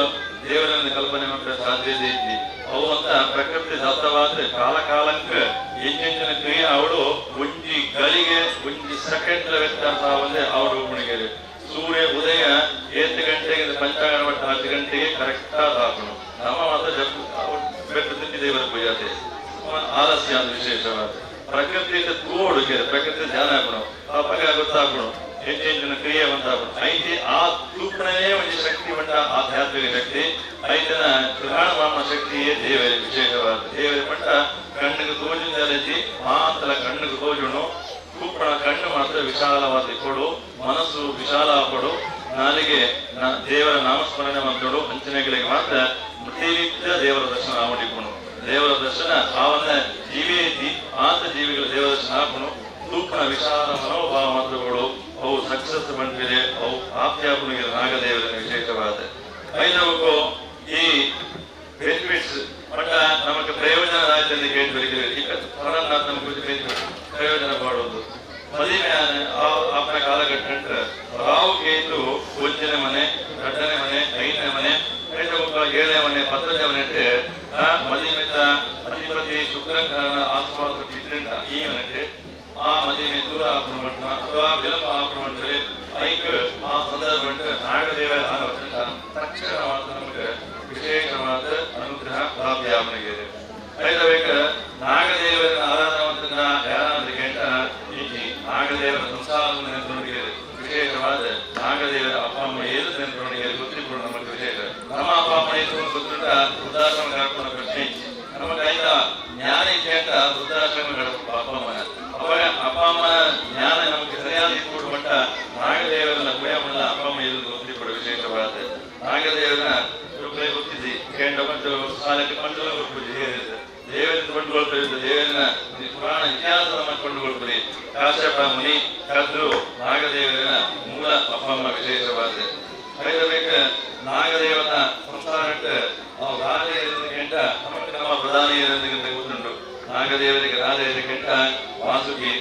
ದೇವರನ್ನು ಕಲ್ಪನೆ ಮಾಡಲು ಸಾಧ್ಯತೆ ಐತಿ ಅವು ಅಂತ ಪ್ರಕೃತಿ ದತ್ತವಾದ್ರೆ ಕಾಲ ಕಾಲಕ್ಕೆ ಎಂಚಿನ ಕ್ರಿಯೆ ಅವಳು ಒಂಜಿ ಗಳಿಗೆ ಒಂಜಿ ಸೆಕೆಂಡ್ ವ್ಯತ್ಯಾಸ ಒಂದೇ ಅವಳು ಉಣಿಗೆರೆ ಸೂರ್ಯ ಉದಯ 8 ಗಂಟೆಗೆ ಪಂಚಾಂಗ ಮಟ್ಟ 10 ಗಂಟೆಗೆ ಕರೆಕ್ಟ್ ಆದ ಹಾಕೋಣ ನಮ್ಮ ಮಾತ್ರ ಪ್ರಕೃತಿ ದೇವರ ಪೂಜಾತೆ ಆಲಸ್ಯ ಅಂತ ವಿಶೇಷವಾದ ಪ್ರಕೃತಿ ತೋಡುಗೆ ಪ್ರಕೃತಿ ಧ್ಯಾನ ಹಾಕೋಣ ಅಪಗ ಗೊತ್ತಾಕೋಣ ಹೆಚ್ಚಿನ ಕ್ರಿಯೆ ಬಂದಾಗೋಣ ಐತಿ ಆ ತೂಕಣನೇ ಒಂದು ಶಕ್ತಿ ಬಂದ ಆಧ್ಯಾತ್ಮಿಕ ಶಕ್ತಿ ಐತನ ಗ್ರಹಣ ಮಾಮ ಶಕ್ತಿಯೇ ದೇವರ ವಿಶೇಷವಾದ ದೇವರ ಮಟ್ಟ ಕಣ್ಣಿಗೆ ತೋಜಿಂದಲೈತಿ ಮಾತ್ರ ಕಣ್ಣಿಗೆ ತೋಜುಣು ತೂಕಣ ಕಣ್ಣು ಮಾತ್ರ ವಿಶಾಲವಾದ ಕೊಡು ಮನಸ್ಸು ವಿಶಾಲ ಕೊಡು ನಾಲಿಗೆ ದೇವರ ನಾಮಸ್ಮರಣೆ ಮಾಡೋಡು ಅಂಚನೆಗಳಿಗೆ ಮಾತ್ರ ಪ್ರತಿನಿತ್ಯ ದೇವರ ದರ್ಶನ ಮಾಡಿಕೊಂಡು ದೇವರ ದರ್ಶನ ಅವನ ಜೀವಿ ಐತಿ ಆತ ಜೀವಿಗಳ ದೇವರ ದರ್ಶನ ಹಾಕೊಂಡು ತೂಕಣ ವಿಶಾಲ ಮನೋಭಾವ ಮಾತ್ರಗಳು ಅವು ಸಕ್ಸಸ್ ಬಂದಿದೆ ಅವು ಪ್ರಾಪ್ತಿಯಾಗುಣಿಗೆ ನಾಗದೇವರ ವಿಶೇಷವಾದ ಐದವಕ್ಕೂ ಈ ಬೆನಿಫಿಟ್ಸ್ ಬಟ್ ನಮಗೆ ಪ್ರಯೋಜನ ರಾಜ್ಯದಲ್ಲಿ ಕೇಳಬೇಕಿದೆ ನಮಗೆ ಪ್ರಯೋಜನ ಮಾಡುವುದು ಮದುವೆ ಆಪನ ಕಾಲಘಟ್ಟ ರಾವು ಕೇತು ಒಂಚನೆ ಮನೆ ದೊಡ್ಡನೆ ಮನೆ 5ನೇ ಮನೆ 7ನೇ ಮನೆ 10ನೇ ಮನೆ ಅಂದ್ರೆ ಮದುವೆತ ಅಧಿಪತಿ ಶುಕ್ರಕಾರನ ಆಸ್ವಾದ ಚಿತ್ರಂತ ಈ ಮನೆ ಆ ಮದುವೆ ದೂರ ಆಕ್ರಮಣ ಅಥವಾ ವಿಳಂಬ ಆಕ್ರಮಣ ಐಕ್ ಆ ಸಂದರ್ಭ ನಾಗದೇವರ ತಕ್ಷಣ ನಮಗೆ ವಿಶೇಷವಾದ ಅನುಗ್ರಹ ಪ್ರಾಪ್ತಿಯಾಗಲಿದೆ ಐದಬೇಕ ನಾಗದೇವರ ಆರಾಧನವಂತನ ಯಾರಾದ್ರಿಗೆ ಈ ನಾಗದೇವರ ಸಂಸಾರವನ್ನು ನೆನಪಿಗೆ ವಿಶೇಷವಾದ ನಾಗದೇವರ ಅಪ್ಪ ಅಮ್ಮ ಏನು ನೆನಪಿಗೆ ಗೊತ್ತಿಕೊಂಡು ನಮಗೆ ವಿಶೇಷ ನಮ್ಮ ಅಪ್ಪ ಅಮ್ಮ ಏನು ಗೊತ್ತಿಟ್ಟ ವೃದ್ಧಾಶ್ರಮ ಹಾಕೋಣ ಪ್ರಶ್ನೆ ನಮಗೆ ಐದ ಜ್ಞಾನ ಇದೆ ಅಂತ ವೃದ್ಧಾಶ್ರಮಗಳ ಅಪ್ಪ ಅಮ್ಮನ ಅವಾಗ ಅಪ್ಪ ಅಮ್ಮ ಜ್ಞಾನ ನಮಗೆ ಸರಿಯಾದ ಇಟ್ಕೊಂಡು ಮಟ್ಟ ನಾಗದೇವರನ್ನ ಪುಣ್ಯಮಲ್ಲ ಅಪ್ಪ ಅಮ್ಮ ಏನು ಗೊತ್ತಿಕೊಡ ವಿಶೇಷವಾದ ನಾಗದೇವರನ್ನ ಗೊತ್ತಿದ್ದಿ ಕೇಂದ್ರ ಮತ್ತು ಸಾಲಕ್ಕೆ ಮಂಡಲ ಗೊತ್ತಿದೆ ದೇವರನ್ನು ಕೊಂಡುಕೊಳ್ತಾ ದೇವರನ್ನ ಪುರಾಣ ಇತಿಹಾಸವನ್ನು ಕೊಂಡುಕೊಳ್ತೀರಿ ಕಾಶ್ಯಪ ಮುನಿ ಕದ್ರು ನಾಗದೇವರನ್ನ ಮೂಲ ಅಪ್ಪ ಅಮ್ಮ ವಿಶೇಷವಾದ ಐದಬೇಕ ನಾಗದೇವನ ಸಂಸಾರಕ್ಕೆ ನಾವು ರಾಜೆ ಇರೋದಕ್ಕಿಂತ ನಮ್ಮ ಪ್ರಧಾನಿ ಇರೋದಕ್ಕಿಂತ ಗೊತ್ತುಂಟು ನಾಗದೇವರಿಗೆ ರಾಜೆ ಇರೋದಕ್ಕಿಂತ ವಾಸುಕಿ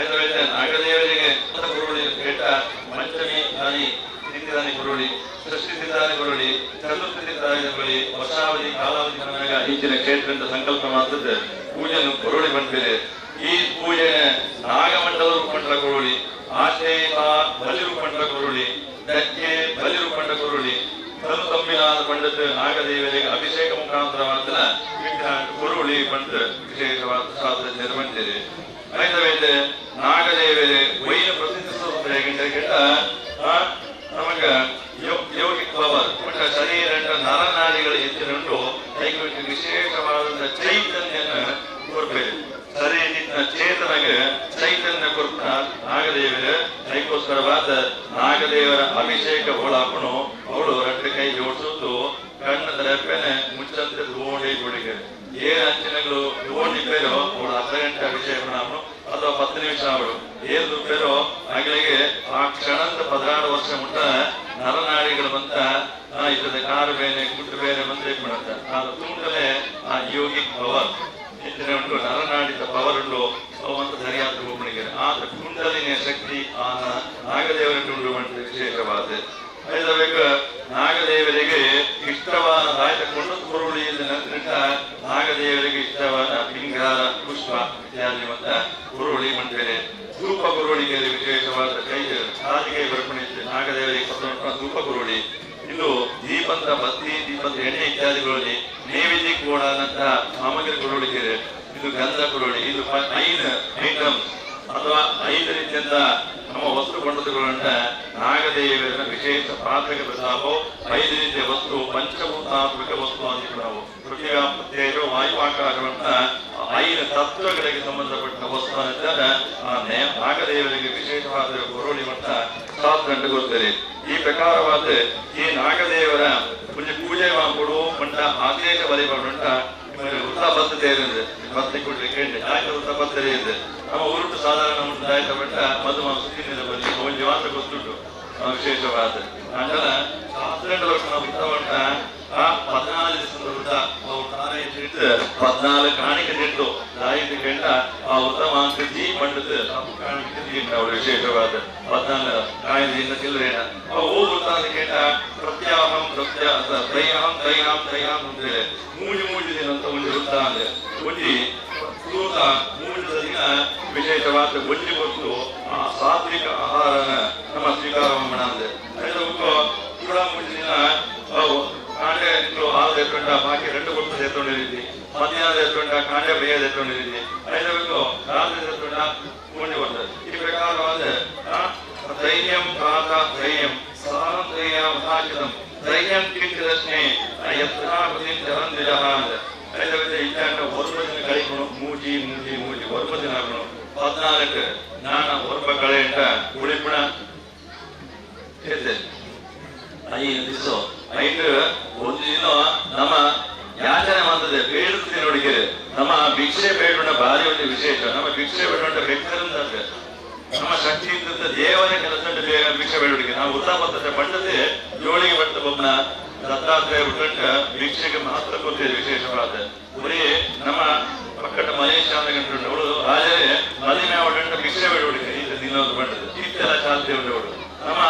ಐದಬೇಕ ನಾಗದೇವರಿಗೆ ಕುರುಳಿ ಕೆಟ್ಟ ಪಂಚಮಿ ದಾನಿ ತಿಂದಿದಾನಿ ಕುರುಳಿ ಸೃಷ್ಟಿಸಿದ್ದಾನೆ ಕೊರಳಿ ಚತುರ್ಥಿದ್ದಾನೆ ಕೊರಳಿ ವರ್ಷಾವಧಿ ಕಾಲಾವಧಿ ಬಂದಾಗ ಈಚಿನ ಕ್ಷೇತ್ರ ಅಂತ ಸಂಕಲ್ಪ ಮಾಡ್ತದೆ ಪೂಜೆಯನ್ನು ಕೊರಳಿ ಬಂದಿದೆ ಈ ಪೂಜೆ ನಾಗಮಂಡಲ ರೂಪಂಡ ಕೊರಳಿ ಆಶ್ರಯ ಬಲಿ ರೂಪಂಡ ಕೊರಳಿ ದಕ್ಕೆ ಬಲಿ ರೂಪಂಡ ಕೊರಳಿ ತನು ತಮ್ಮಿನಾದ ಪಂಡಿತ ನಾಗದೇವರಿಗೆ ಅಭಿಷೇಕ ಮುಖಾಂತರವಾದ ಕೊರುಳಿ ಪಂಡ ವಿಶೇಷವಾದ ಶಾಸ್ತ್ರಜ್ಞರು ಬಂದಿದೆ ಐದವೇದ ನಾಗದೇವರೇ ವೈನ ಪ್ರತಿನಿಧಿಸುವ ನಮಗ ಯೋಗಿಕ್ ಪವರ್ ಶರೀರ ನರನಾಡಿಗಳ ಹೆಚ್ಚಿನುಂಟು ಕೈಗೊಂಡು ವಿಶೇಷವಾದ ಚೈತನ್ಯನ ಕೊಡ್ಬೇಕು ಶರೀರ ಚೇತನಗೆ ಚೈತನ್ಯ ಕೊಟ್ಟ ನಾಗದೇವರ ಅದಕ್ಕೋಸ್ಕರವಾದ ನಾಗದೇವರ ಅಭಿಷೇಕ ಹೋಳಾಪಣು ಅವಳು 2 ಕೈ ಜೋಡಿಸುವುದು ಕಣ್ಣದ ರೆಪ್ಪೆನೆ ಮುಚ್ಚಂತೆ ಧೋಣಿ ಗುಡಿಗೆ ಏನ್ ಅಂಚನೆಗಳು ಧೋಣಿ ಪೇರು ಅವಳು ಅರ್ಧ ಗಂಟೆ ಅಭಿಷೇಕ ಮಾಡಾಪಣು ಅಥವಾ 10 ನಿಮಿಷ ಅವಳು ಏನ್ ದುಪ್ಪೇರೋ ಆಗಲಿಗೆ ಆ ಕ್ಷಣದ 16 ವರ್ಷ ಮುಟ್ಟ ನರನಾಡಿಗಳು ಬಂತ ಇಲ್ಲದ ಕಾರು ಬೇನೆ ಗುಟ್ಟು ಬೇರೆ ಬಂದ್ರೆ ಮಾಡುತ್ತ ಅದು ತುಂಡಲೇ ಆ ಯೋಗಿಕ್ ಪವರ್ ಹೆಚ್ಚಿನ ಉಂಟು ನರನಾಡಿದ ಪವರ್ ಉಂಟು ಅವಂತ ಸರಿಯಾದ ರೂಪಣಿಗೆ ಆದ ಕುಂಡಲಿನ ಶಕ್ತಿ ಆ ನಾಗದೇವರ ತುಂಡು ಮಾಡಿದ ವಿಶೇಷವಾದ ಐದಬೇಕ ನಾಗದೇವರಿಗೆ ಇಷ್ಟವಾದ ರಾಯತಕೊಂಡು ಕುರುಳಿಯಿಂದ ನಂತರ ನಾಗದೇವರಿಗೆ ಇಷ್ಟವಾದ ಪಿಂಗಾರ ಪುಷ್ಪ ಇತ್ಯಾದಿ ಮತ್ತ ಕುರುಳಿ ಮಂಟೇನೆ ಧೂಪ ಕುರುಳಿಗೆ ವಿಶೇಷವಾದ ಕೈ ಸಾರಿಗೆ ಬರ್ಪಣಿಸಿ ನಾಗದೇವರಿಗೆ ಧೂಪ ಕುರುಳಿ ಇನ್ನು ದೀಪಂತ ಬತ್ತಿ ದೀಪಂತ ಎಣ್ಣೆ ಇತ್ಯಾದಿಗಳಲ್ಲಿ ನೈವೇದ್ಯ ಕೊಡಂತಹ ಸಾಮಗ್ರಿ ಕೊಡಲಿಕ್ಕೆ ಇದು ಗಂಧ ಕೊಡಲಿ, ಇದು 5 ಐಟಮ್ ಅಥವಾ 5 ರೀತಿಯಿಂದ ನಮ್ಮ ವಸ್ತು ಕೊಂಡದುಗಳನ್ನ ನಾಗದೇವರ ವಿಶೇಷ ಪ್ರಾಥಮಿಕ ಪ್ರತಾಪವು 5 ರೀತಿಯ ವಸ್ತು ಪಂಚಭೂತಾತ್ಮಕ ವಸ್ತು ಅಂತ ನಾವು ಪೃಥ್ವಿಗಾಪತ್ಯರು ವಾಯುವಾಕಾರವನ್ನ 5 ತತ್ವಗಳಿಗೆ ಸಂಬಂಧಪಟ್ಟ ವಸ್ತು ಅಂತಾರೆ. ನಾಗದೇವರಿಗೆ ವಿಶೇಷವಾದ ಕೊರೋಳಿ ಮಟ್ಟ 7 ಗಂಟೆ ಗೊತ್ತದೆ. ಈ ಪ್ರಕಾರವಾದ ಈ ನಾಗದೇವರ ಪೂಜೆ ಮಾಡಿಕೊಡು ಮಂಟ ಆದೇಶ ಬಲಿಪಡುಂಟ ವೃತ್ತಬದ್ಧತೆ ಇருந்து ಮತ್ತೆ ಕೊಡ್ಲಿಕ್ಕೆ ವೃತ್ತಬದ್ಧತೆ ಇದೆ. ನಮ್ಮ ಉರುಟು ಸಾಧಾರಣ ಉಂಟು ಆಯ್ತ ಬೆಟ್ಟ ಮಧುಮ ಸುತ್ತಿನಿಂದ ಬಂದು ಒಂದು ಮಾತ್ರ ಗೊತ್ತುಂಟು ವಿಶೇಷವಾದ ಅಂಟಲ್ಲ 12 ವರ್ಷ ವೃತ್ತ ಉಂಟ ಆ 14 ದಿವಸದ ವೃತ್ತ ಇಟ್ಟು 14 ಕಾಣಿಕೆ ತಿಟ್ಟು ಆಯ್ತು ಕೆಂಡ ಆ ವೃತ್ತ ಮಾತ್ರ ಜೀ ಮಂಡದ ಕಾಣಿಕೆ ಅವಳು ವಿಶೇಷವಾದ 14 ಕಾಯಿದಿಂದ ಚಿಲ್ಲರೇನ ಅವು ವೃತ್ತ ಕೆಂಡ ಪ್ರತ್ಯಾಹಂ ತ್ರೈಹಂ ತ್ರೈಹಂ ತ್ರೈಹಂ ಅಂತೇಳಿ ಮೂಜಿ ದಿನ ಅಂತ ಒಂದು ವೃತ್ತ ಅಂದ್ರೆ ಒಂಜಿ ಸೂತ ಮೂಜದ ದಿನ ವಿಶೇಷವಾದ ಒಂಜಿ ಕೊಟ್ಟು ಆ ಸಾತ್ವಿಕ ಆಹಾರನ ನಮ್ಮ ಸ್ವೀಕಾರ ಮಾಡಂದೆ ಕೂಡ ಮೂಜಿ ದಿನ ಕಾಂಡೆ ಹಾಲು ಎತ್ಕೊಂಡ ಬಾಕಿ 2 ಕೊಟ್ಟು ಎತ್ಕೊಂಡಿರಿದ್ದಿ, ಮಧ್ಯಾಹ್ನದ ಎತ್ಕೊಂಡ ಕಾಂಡೆ ಬೇಯದ ಎತ್ಕೊಂಡಿರಿದ್ದಿ, 5 ರಾತ್ರಿ ಎತ್ಕೊಂಡ ಮುಂದೆ ಬರ್ತದೆ. ಈ ಪ್ರಕಾರವಾದ ತ್ರೈಯಂ ಕಾಕ ತ್ರೈಯಂ ಸಹಂ ತ್ರೈಯಂ ಹಾಕಿದಂ ತ್ರೈಯಂ ಕಿಂಚಿದಸ್ನೇ ಇಲ್ಲಾಂಡ ಹೊರಬದಿನ ಕಳಿಕೊಂಡು ಮೂಜಿ ಮೂಜಿ ಮೂಜಿ ಹೊರಬದಿನ ಹಾಕೋಣ 14 ನಾನ ಹೊರಬ ಕಳೆಯಂಟ ಉಳಿಪುಣ 5 ದಿವಸ 5 ಒಂದು ದಿನ ನಮ್ಮ ಯಾಚನೆ ಮಾಡ್ತದೆ ಬೇಡುತ್ತೆ ನೋಡಿಕೆ ನಮ್ಮ ಭಿಕ್ಷೆ ಬೇಡೋಣ ಭಾರಿ ಒಂದು ವಿಶೇಷ. ನಮ್ಮ ಭಿಕ್ಷೆ ಬೇಡೋಣ ಬೆಕ್ಕರಂತ ನಮ್ಮ ಶಕ್ತಿ ಇದ್ದಂತ ದೇವರ ಕೆಲಸ ಭಿಕ್ಷೆ ಬೇಡೋಡಿಗೆ ನಾವು ಉತ್ಸಾಹ ಪಟ್ಟದೆ ಜೋಳಿಗೆ ಬಟ್ಟ ಬೊಮ್ಮನ ದತ್ತಾತ್ರೇಯ ಉಟ್ಟಂಟ ಭಿಕ್ಷೆಗೆ ಮಾತ್ರ ಕೊಡ್ತೇವೆ ವಿಶೇಷವಾದ ಬರೀ ನಮ್ಮ ಪಕ್ಕದ ಮಲೇಶ ಗಂಟು ರಾಜರೇ ಮದುವೆ ಒಡಂಟ ಭಿಕ್ಷೆ ಬೇಡೋಡಿಗೆ ಇನ್ನೊಂದು ಬಟ್ಟದು ಇತ್ತೆಲ್ಲ ಚಾಲ್ತಿ ಉಂಟು ನಮ್ಮ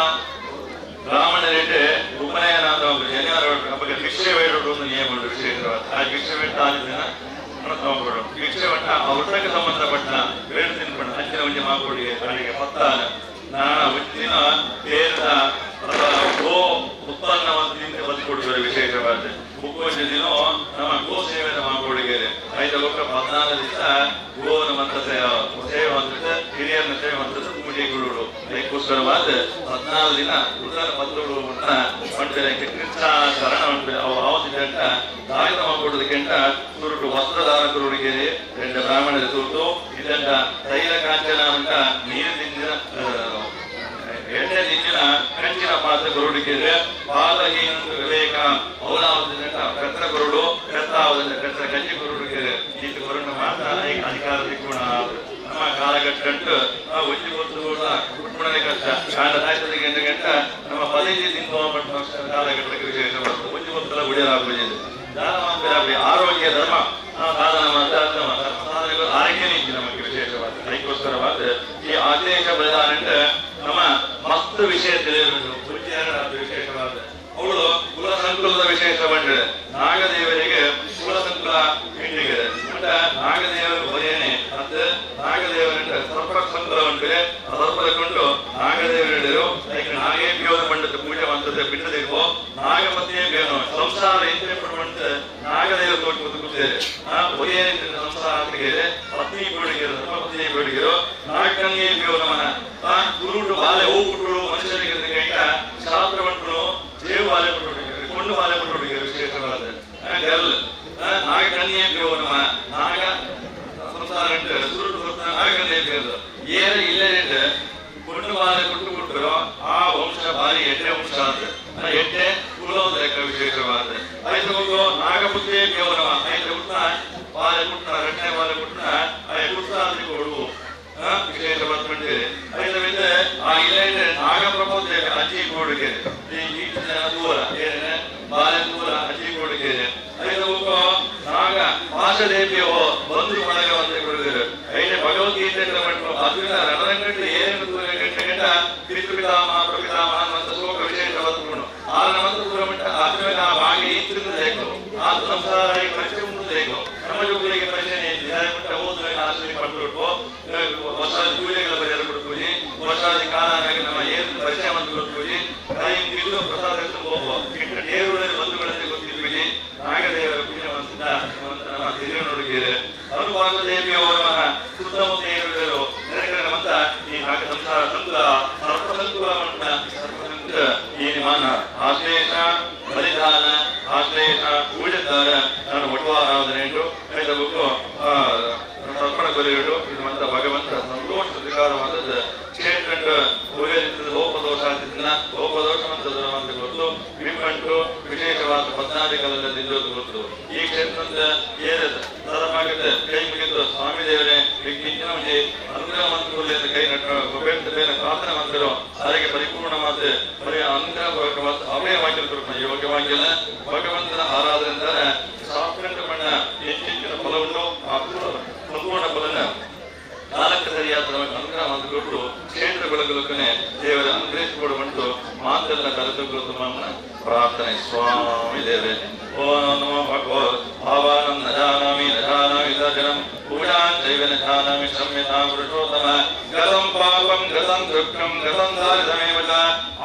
ಬ್ರಾಹ್ಮಣರೇಟೆ ಉಪನಯನ ಶನಿವಾರ ಹಬ್ಬಕ್ಕೆ ಭಿಕ್ಷೆ ಬೇಡೋದು ಒಂದು ನಿಯಮ ಉಂಟು ವಿಶೇಷವಾದ. ಆ ಭಿಕ್ಷೆ ಬೇಡ ದಿನ ತಗೊಂಡ್ಬಿಡು ಭಿಕ್ಷೆ ಬಟ್ಟ ಆ ವೃತ್ತಕ್ಕೆ ಸಂಬಂಧಪಟ್ಟ ಬೇಡ ತಿನ್ಕೊಂಡು ಅಂಚಿನ ಒಂಜಿ ಮಾಕೋಡಿಗೆ ಕಡೆಗೆ ಪತ್ತಾನ ನಾನ ಉಚ್ಚಿನ ಬೇರದ ಗೋ ಉತ್ಪನ್ನವನ್ನು ಬದುಕೊಡುವ ವಿಶೇಷವಾದ ಮುಕ್ಕೊಂಜ ದಿನ ನಮ್ಮ ಗೋ ಸೇವೆನ ಮಾಕೋಡಿಗೆ 5 ಲೋಕ 14 ದಿವಸ ಗೋವನ ಮಂತ್ರ ಸೇವೆ ಮಂತ್ರದ ಹಿರಿಯರನ್ನ ಸೇವೆ ಮಂತ್ರದ ಪೂಜೆ ಗುರುಗಳು ಅದಕ್ಕೋಸ್ಕರವಾದ 14 ದಿನ ಉತ್ತರ ಪತ್ರಗಳು ಮಾಡ್ತಾರೆ. ಕೃಷ್ಣ ಶರಣ ಮಾಡ್ತಾರೆ ಅವು ಆವತ್ತಿದಂಟ ದಾಯಕ ಮಾಡ್ಕೊಡೋದಕ್ಕಿಂತ ಸುರುಟು ವಸ್ತ್ರಧಾರಕರುಗಳಿಗೆ 2 ಬ್ರಾಹ್ಮಣರ ಸುರುಟು ಇದಂತ ತೈಲ ಕಾಂಚನ ಅಂತ ನೀರಿನ ಎಣ್ಣೆ ದಿನ ಕಂಚಿನ ಪಾತ್ರ ಕೊರುಡಿಕೆ ಪಾದಹೀನ ವಿವೇಕ ಔಲಾವದಿಂದ ಕತ್ರ ಕೊರುಡು ಕತ್ತಾವದಿಂದ ಕತ್ರ ಕಂಚಿ ಕೊರುಡಿಕೆ ಇದು ಕೊರಡು ಮಾತ್ರ ಅಧಿಕಾರ ತಿಕ್ಕೋಣ. ನಮ್ಮ ಕಾಲಘಟ್ಟಂಟು ಒಂಜಿ ಗೊತ್ತು ಕುಟ್ಬಿಡೋದೇ ಕಷ್ಟ ಕಾಂಡ ಸಾಯ್ತದಿಗೆ ಗಂಟ ನಮ್ಮ ಪದವಿ ತಿನ್ನುವ ಕಾಲಘಟ್ಟಕ್ಕೆ ವಿಶೇಷವಾದ ಒಂಜಿ ಗೊತ್ತಲ್ಲ ಉಳಿಯಲಾಗುವುದು ಆರೋಗ್ಯ ಧರ್ಮ ಸಾಧನ ಮಾತ್ರ ಆರೋಗ್ಯ ನೀತಿ ನಮಗೆ ವಿಶೇಷವಾದ. ಅದಕ್ಕೋಸ್ಕರವಾದ ಈ ಆದೇಶ ಬದಲಾವಣೆ ನಮ್ಮ ಮಸ್ತ್ ವಿಷಯ ತಿಳಿಯಬೇಕು. ವಿಶೇಷವಾದ ಅವಳು ಕುಲ ಸಂಕುಲದ ವಿಶೇಷ ಬಂದ್ರೆ ನಾಗದೇವರಿಗೆ ಕುಲ ಸಂಕುಲ ಹೆಣ್ಣಿಗೆ ನಾಗದೇವರು ಬರೆಯನೆ ಮತ್ತು ನಾಗದೇವರ ಸರ್ಪ ಸಂಕುಲ ಉಂಟು ಸರ್ಪದ ಕೊಂಡು ನಾಗದೇವರಿಡರು ನಾಗೇ ಬೇವದ ಮಂಡದ ಪೂಜೆ ಮಂತ್ರದ ಬಿಟ್ಟದಿರುವ ನಾಗಪತಿಯೇ ಬೇವನು ಸಂಸಾರ ಎಂದರೆ ಪಡುವಂತ ನಾಗದೇವರು ತೋಟಿ ಬದುಕುತ್ತೇವೆ. ಬರೆಯನೆ ಸಂಸಾರ ಪತ್ನಿ ಬೇಡಿಗೆರು ಧರ್ಮಪತ್ನಿಯೇ ಬೇಡಿಗೆರು ನಾಗಕನ್ಯೇ ಬೇವ ನಮನ ಗುರುಟು ಬಾಲೆ ಹೋಗ್ಬಿಟ್ಟು ಮನುಷ್ಯರಿಗೆ ಶಾಸ್ತ್ರ ಬಂಟು ದೇವು ಬಾಲೆ ಬಿಟ್ಟು ಕೊಂಡು ಬಾಲೆ ಬಿಟ್ಟು ವಿಶೇಷವಾದ ನಾಗಕನ್ಯೇ ಬೇವ ನಮ್ಮ ನಾಗ ಸಂಸಾರ ಸುರುಟು ನಾಗಕನ್ಯೇ ಬೇರು ಏನ ಇಲ್ಲೇ ಕೊಂಡು ಬಾಲೆ ಬಿಟ್ಟು ಬಿಟ್ಟರು ಆ ವಂಶ ಭಾರಿ ಎಣ್ಣೆ ವಂಶ ಅಂತ ಎಣ್ಣೆ ಕುಲೋದ ಲೆಕ್ಕ ವಿಶೇಷವಾದ. ಆಯ್ತು ಹೋಗು ನಾಗಪುತ್ರೇ ಬೇವನವ ಆಯ್ತು ಹುಟ್ಟ ಬಾಲೆ ಬಿಟ್ಟ ಎಣ್ಣೆ ಬಾಲೆ ಬಿಟ್ಟ ಹುಟ್ಟ ಅಂದ್ರೆ ಕೊಡುವು ವಿಶೇಷವಾದ ಬಂದಿದೆ. ಐದರಿಂದ ಆ ಇಲ್ಲೇ ನಾಗಪ್ರಬೋಧ ಅಜ್ಜಿ ಕೊಡುಗೆ ದೂರ ಏನೇ ಬಾಲೆ ದೂರ ಅಜ್ಜಿ ಕೊಡುಗೆ ಐದು ನಾಗ ಪಾಶದೇವಿಯೋ ಬಂದು ಒಳಗೆ ಬಂದು ಕೊಡುಗರು ಐದು ಭಗವದ್ಗೀತೆ ಅದರಿಂದ ರಣರಂಗಟ್ಟು ಏನೇನು ದೂರ ಗಂಟೆ ಪಿತೃಪಿತಾಮ ಪ್ರಪಿತಾಮ ಅಂತ ಶೋಕ ವಿಶೇಷವಾದ ಆದ ಮಂತ್ರ ದೂರ ಮಟ್ಟ ಆದ್ಮೇಲೆ ಆ ಬಾಗಿ ಇತ್ತು ಬೇಕು ಆ ಸಂಸಾರ ಪರಿಚಯ ಮುಂದೆ ಬೇಕು ನಮ್ಮ ಜೋಗಳಿಗೆ ಪರಿಚಯ ಮಟ್ಟ ಹೋದ್ರೆ ಆಶ್ರಯ ಪಟ್ಟು ಹೊಸ ಪೂಜೆಗಳ ಪರಿಹಾರ ಕೊಡ್ತೀವಿ ಹೊಸ ಕಾಲ ನಮ್ಮ ಏನು ಪರಿಚಯ ಮಂತ್ರ ಕೊಡ್ತೀವಿ ಪ್ರಸಾದ ನೇರೂರಲ್ಲಿ ಬಂಧುಗಳಲ್ಲಿ ಗೊತ್ತಿರುವಿಗೆ ನಾಗದೇವರ ಪುಣ್ಯವಂತ ನಮ್ಮ ಹಿರಿಯನೊಳಗೆ ಅನುಭವ ದೇವಿಯವರ ಸುತ್ತಮುತ್ತ ಏರುವರು ನೆರೆಕರಮಂತ ಈ ನಾಗ ಸಂಸಾರ ಸಂಕುಲ ಸರ್ಪಸಂಕುಲ ಸರ್ಪಸಂಕುಲ ಈ ಮಾನ ಆಶ್ಲೇಷ ಬಲಿದಾನ ಆಶ್ಲೇಷ ಪೂಜೆದಾರ ನಾನು ಒಟ್ಟವಾರಾಧನೆಂಡು ಕೈದಬೇಕು ಸರ್ಪಣ ಕೊಲೆಗಳು ಇದು ಮಂತ ಭಗವಂತ ಸಂತೋಷ ಸ್ವೀಕಾರವಾದದ್ದು ಕ್ಷೇತ್ರ ಉರಿಯಲಿದ್ದ ಲೋಪದೋಷ ಆಗಿದ್ದನ್ನ ಲೋಪದೋಷ ಅಂತ ಗೊತ್ತು ಬಿಂಬಂಟು ವಿಶೇಷವಾದ ಪದ್ನಾದಿಕಲೆಲ್ಲ ನಿಲ್ಲೋದು ಗೊತ್ತು ಈ ಕ್ಷೇತ್ರದ ಏನಿದೆ ಸರಮಾಗತ್ತೆ ಕೈ ಮುಗಿದು ಸ್ವಾಮಿ ದೇವರೇ ವಿಜ್ಞಾನ ಅನುಗ್ರಹ ಮಂತ್ರಗಳಿಂದ ಕೈ ಬೇರೆ ಪ್ರಾರ್ಥನೆ ಮಂತ್ರರು ಅದಕ್ಕೆ ಪರಿಪೂರ್ಣವಾದ ಅನುಗ್ರಹ ಅಭಯವಾಗಿರ್ಬೇಕು ಯೋಗ್ಯವಾಗಿಲ್ಲ ಭಗವಂತನ ಆರಾಧನೆ ಅಂತಾರೆ ಸಾತ್ವಿಕ ಬಣ್ಣ ಹೆಚ್ಚಿನ ಫಲವನ್ನು ಆ ಸಂಪೂರ್ಣ ಫಲನ ಕಾಲಕ್ಕೆ ಸರಿಯಾದ ಅನುಗ್ರಹ ಮಂತ್ರಗಳು ಕ್ಷೇತ್ರ ಬೆಳಗುಲಕ್ಕನೆ ದೇವರ ಅನುಗ್ರಹಿಸಿಕೊಡುವಂಟು ಮಾತನ್ನ ಕರೆದುಕೊಳ್ಳುತ್ತ ಪ್ರಾರ್ಥನೆ ಸ್ವಾಮಿ ದೇವರೇ ಓ ನಮೋ ಭಗವತ್ ಭಾವಾನಂ ನ ಜಾನಾಮಿ ಸಜ್ಜನಂ ಪೂಜಾಂ ದೈವ ನ ಜಾನಾಮಿ ಸಂಹಿತಾಂ ಪುರುಷೋತ್ತಮ ಗತಂ ಪಾಪಂ ಗತಂ ದುಃಖಂ ಗತಂ ದಾರಿದ್ರ್ಯಮೇವ ಚ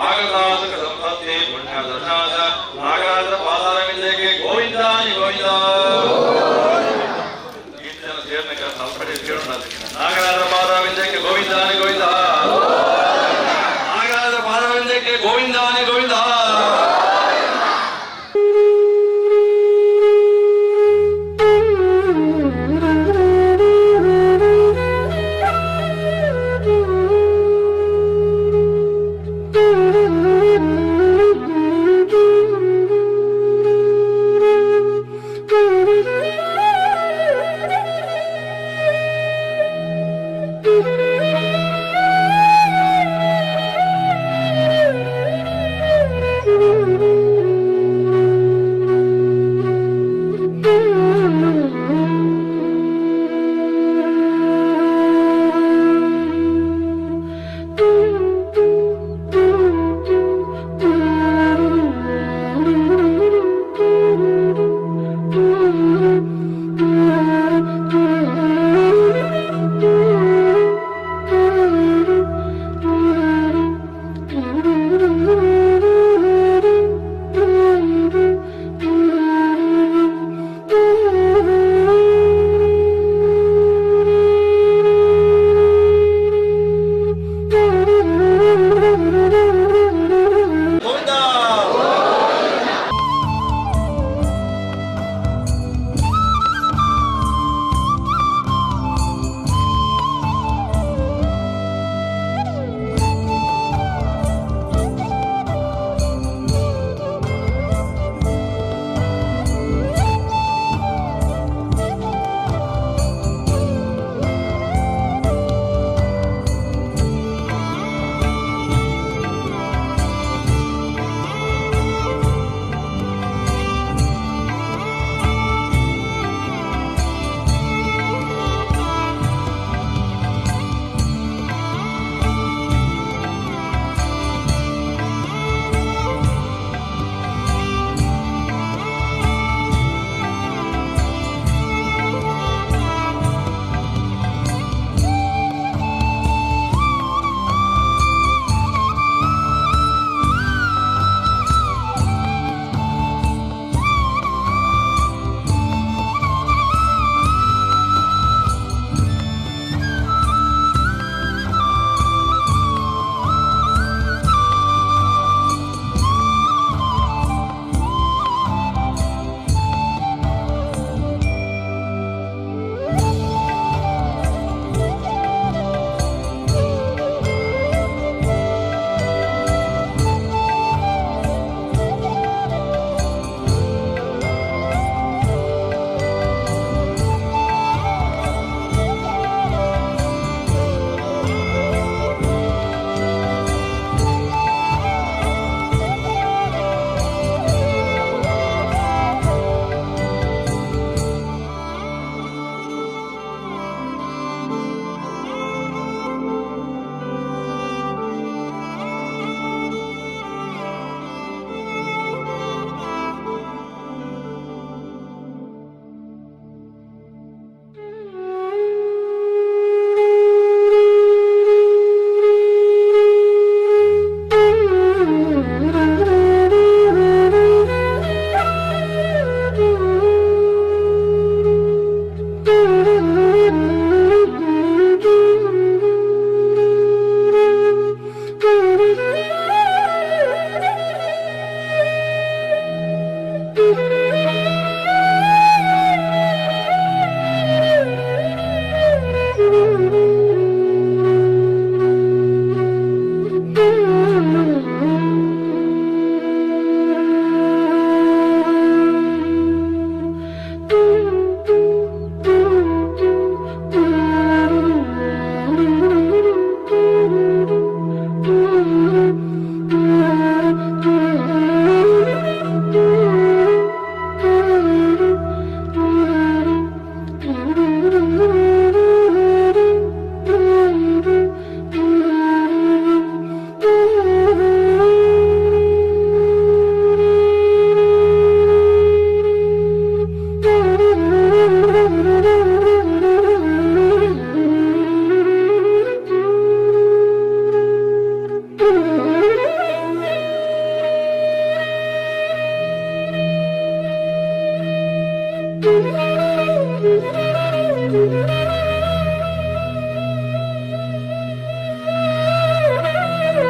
ಆಗತಾಸುಖ ಸಂಪತ್ತಿ ಪುಣ್ಯ ದರ್ಶನಾದ ನಾಗರಾಜರ ಪಾದಾರವಿಂದಕ್ಕೆ ಗೋವಿಂದಾನಿ ಗೋವಿಂದ ನಾಗರಾಜರ ಪಾದಾರವಿಂದಕ್ಕೆ ಗೋವಿಂದಾನಿ ಗೋವಿಂದ ನಾಗರಾಜರ ಪಾದಾರವಿಂದಕ್ಕೆ ಗೋವಿಂದಾನಿ ಗೋವಿಂದ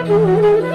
Thank you.